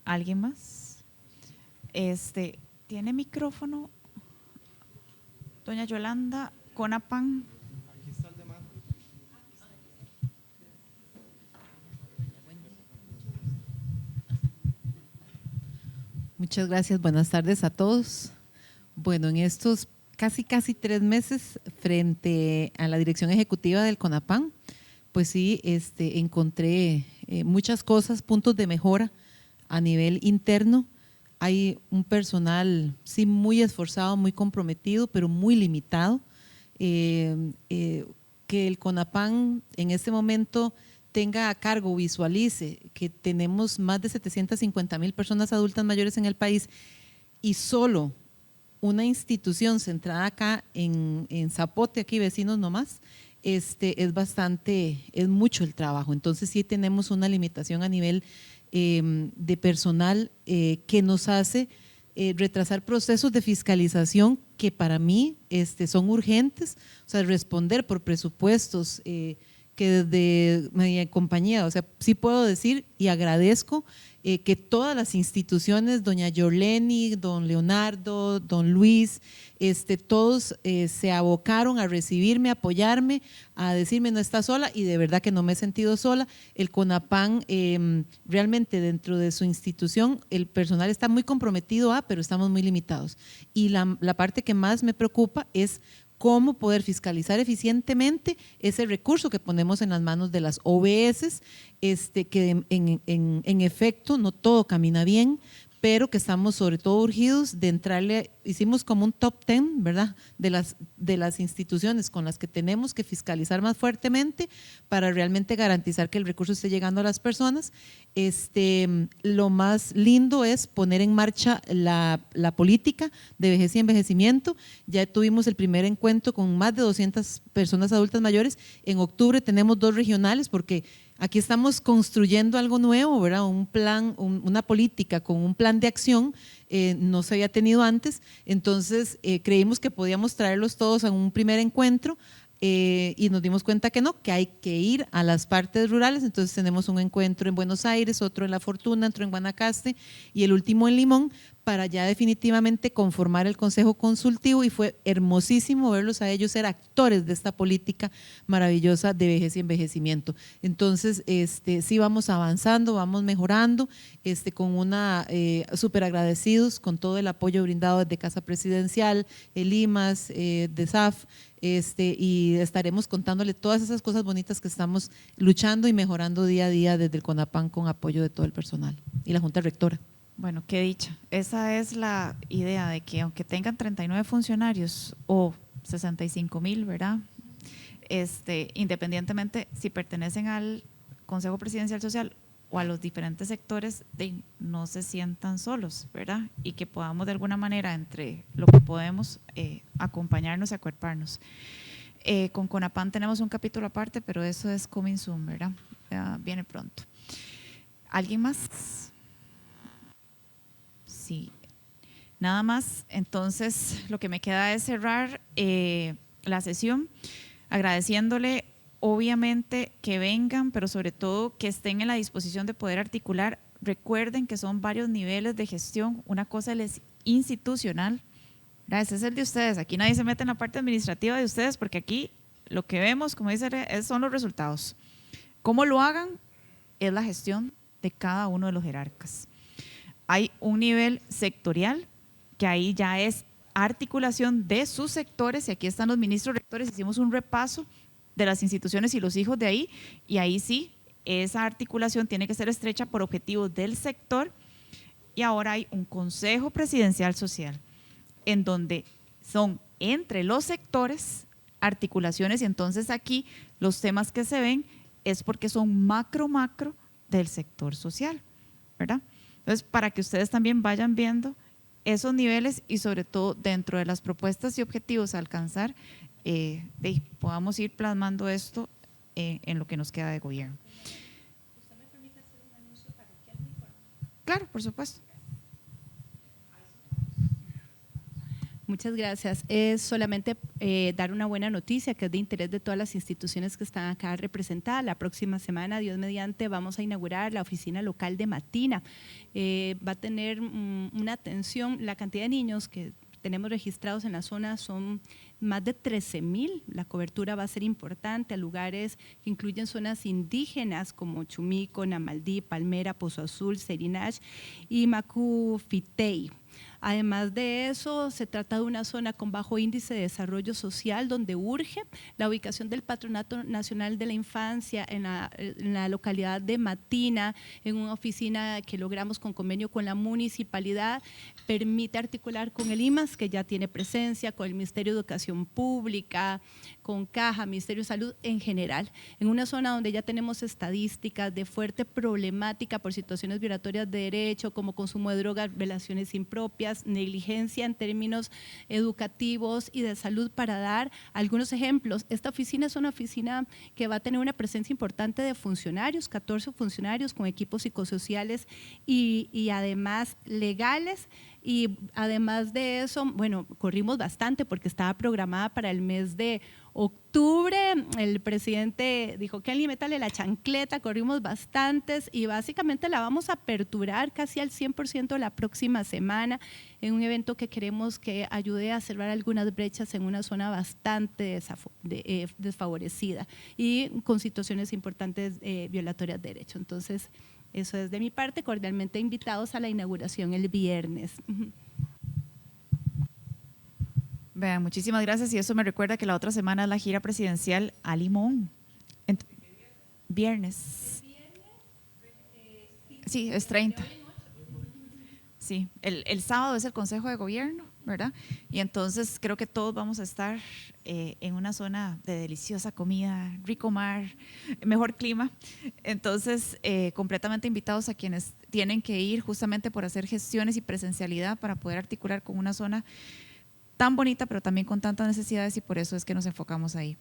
¿Alguien más? ¿Tiene micrófono? Doña Yolanda Conapan. Aquí está el demás. Muchas gracias, buenas tardes a todos. Bueno, en estos casi 3 meses frente a la dirección ejecutiva del CONAPAN, pues sí, encontré muchas cosas, puntos de mejora a nivel interno. Hay un personal sí muy esforzado, muy comprometido, pero muy limitado. Que el CONAPAN en este momento tenga a cargo, visualice que tenemos más de 750,000 personas adultas mayores en el país y solo una institución centrada acá en Zapote, aquí vecinos nomás, es mucho el trabajo. Entonces sí tenemos una limitación a nivel de personal que nos hace retrasar procesos de fiscalización que para mí son urgentes, o sea, responder por presupuestos que desde media compañía, o sea, sí puedo decir y agradezco que todas las instituciones, doña Yorleni, don Leonardo, don Luis, todos se abocaron a recibirme, a apoyarme, a decirme no está sola y de verdad que no me he sentido sola. El CONAPAN realmente dentro de su institución el personal está muy comprometido, pero estamos muy limitados. Y la parte que más me preocupa es cómo poder fiscalizar eficientemente ese recurso que ponemos en las manos de las OBS, que en efecto no todo camina bien, pero que estamos sobre todo urgidos de entrarle, hicimos como un top 10, ¿verdad?, de las instituciones con las que tenemos que fiscalizar más fuertemente para realmente garantizar que el recurso esté llegando a las personas. Lo más lindo es poner en marcha la política de vejez y envejecimiento. Ya tuvimos el primer encuentro con más de 200 personas adultas mayores. En octubre tenemos 2 regionales porque aquí estamos construyendo algo nuevo, ¿verdad? Un plan, una política con un plan de acción, no se había tenido antes, entonces creímos que podíamos traerlos todos a un primer encuentro y nos dimos cuenta que no, que hay que ir a las partes rurales, entonces tenemos un encuentro en Buenos Aires, otro en La Fortuna, otro en Guanacaste y el último en Limón, para ya definitivamente conformar el Consejo Consultivo y fue hermosísimo verlos a ellos ser actores de esta política maravillosa de vejez y envejecimiento. Entonces, sí vamos avanzando, vamos mejorando, con súper agradecidos con todo el apoyo brindado desde Casa Presidencial, el IMAS, de SAF, y estaremos contándole todas esas cosas bonitas que estamos luchando y mejorando día a día desde el CONAPAN con apoyo de todo el personal y la Junta Rectora. Bueno, qué dicha. Esa es la idea de que aunque tengan 39 funcionarios o 65,000, ¿verdad? Independientemente si pertenecen al Consejo Presidencial Social o a los diferentes sectores, no se sientan solos, ¿verdad? Y que podamos de alguna manera, entre lo que podemos, acompañarnos y acuerparnos. Con CONAPAN tenemos un capítulo aparte, pero eso es coming soon, ¿verdad? Viene pronto. ¿Alguien más? Sí, nada más. Entonces, lo que me queda es cerrar la sesión agradeciéndole obviamente que vengan, pero sobre todo que estén en la disposición de poder articular. Recuerden que son varios niveles de gestión. Una cosa es institucional, ¿verdad? Ese es el de ustedes. Aquí nadie se mete en la parte administrativa de ustedes, porque aquí lo que vemos, como dice, son los resultados. Cómo lo hagan es la gestión de cada uno de los jerarcas. Hay un nivel sectorial, que ahí ya es articulación de sus sectores, y aquí están los ministros rectores, hicimos un repaso de las instituciones y los hijos de ahí, y ahí sí, esa articulación tiene que ser estrecha por objetivos del sector. Y ahora hay un Consejo Presidencial Social, en donde son entre los sectores articulaciones, y entonces aquí los temas que se ven es porque son macro del sector social, ¿verdad? Entonces, para que ustedes también vayan viendo esos niveles y sobre todo dentro de las propuestas y objetivos a alcanzar, podamos ir plasmando esto en lo que nos queda de gobierno. ¿Usted me permite hacer un anuncio parroquial? Claro, por supuesto. Muchas gracias. Es solamente dar una buena noticia que es de interés de todas las instituciones que están acá representadas. La próxima semana, Dios mediante, vamos a inaugurar la oficina local de Matina. Va a tener una atención, la cantidad de niños que tenemos registrados en la zona son más de 13,000. La cobertura va a ser importante a lugares que incluyen zonas indígenas como Chumico, Namaldí, Palmera, Pozo Azul, Serinach y Macufitey. Además de eso, se trata de una zona con bajo índice de desarrollo social, donde urge la ubicación del Patronato Nacional de la Infancia en la localidad de Matina, en una oficina que logramos con convenio con la municipalidad, permite articular con el IMAS, que ya tiene presencia, con el Ministerio de Educación Pública, con Caja, Ministerio de Salud en general, en una zona donde ya tenemos estadísticas de fuerte problemática por situaciones violatorias de derecho, como consumo de drogas, relaciones impropias, negligencia en términos educativos y de salud, para dar algunos ejemplos. Esta oficina es una oficina que va a tener una presencia importante de funcionarios, 14 funcionarios con equipos psicosociales y además legales. Y además de eso, bueno, corrimos bastante porque estaba programada para el mes de octubre. El presidente dijo que alguien métale la chancleta, corrimos bastantes y básicamente la vamos a aperturar casi al 100% la próxima semana en un evento que queremos que ayude a cerrar algunas brechas en una zona bastante desfavorecida y con situaciones importantes violatorias de derecho. Entonces, eso es de mi parte, cordialmente invitados a la inauguración el viernes. Vean, muchísimas gracias, y eso me recuerda que la otra semana es la gira presidencial a Limón. Viernes. Sí, es 30. Sí, el sábado es el Consejo de Gobierno, ¿verdad? Y entonces creo que todos vamos a estar en una zona de deliciosa comida, rico mar, mejor clima. Entonces, completamente invitados a quienes tienen que ir justamente por hacer gestiones y presencialidad para poder articular con una zona tan bonita, pero también con tantas necesidades, y por eso es que nos enfocamos ahí.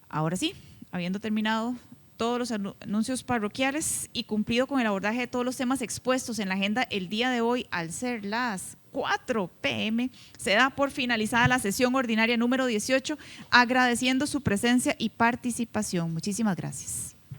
Ahora sí, habiendo terminado todos los anuncios parroquiales y cumplido con el abordaje de todos los temas expuestos en la agenda el día de hoy, al ser las 4 p.m., se da por finalizada la sesión ordinaria número 18, agradeciendo su presencia y participación. Muchísimas gracias.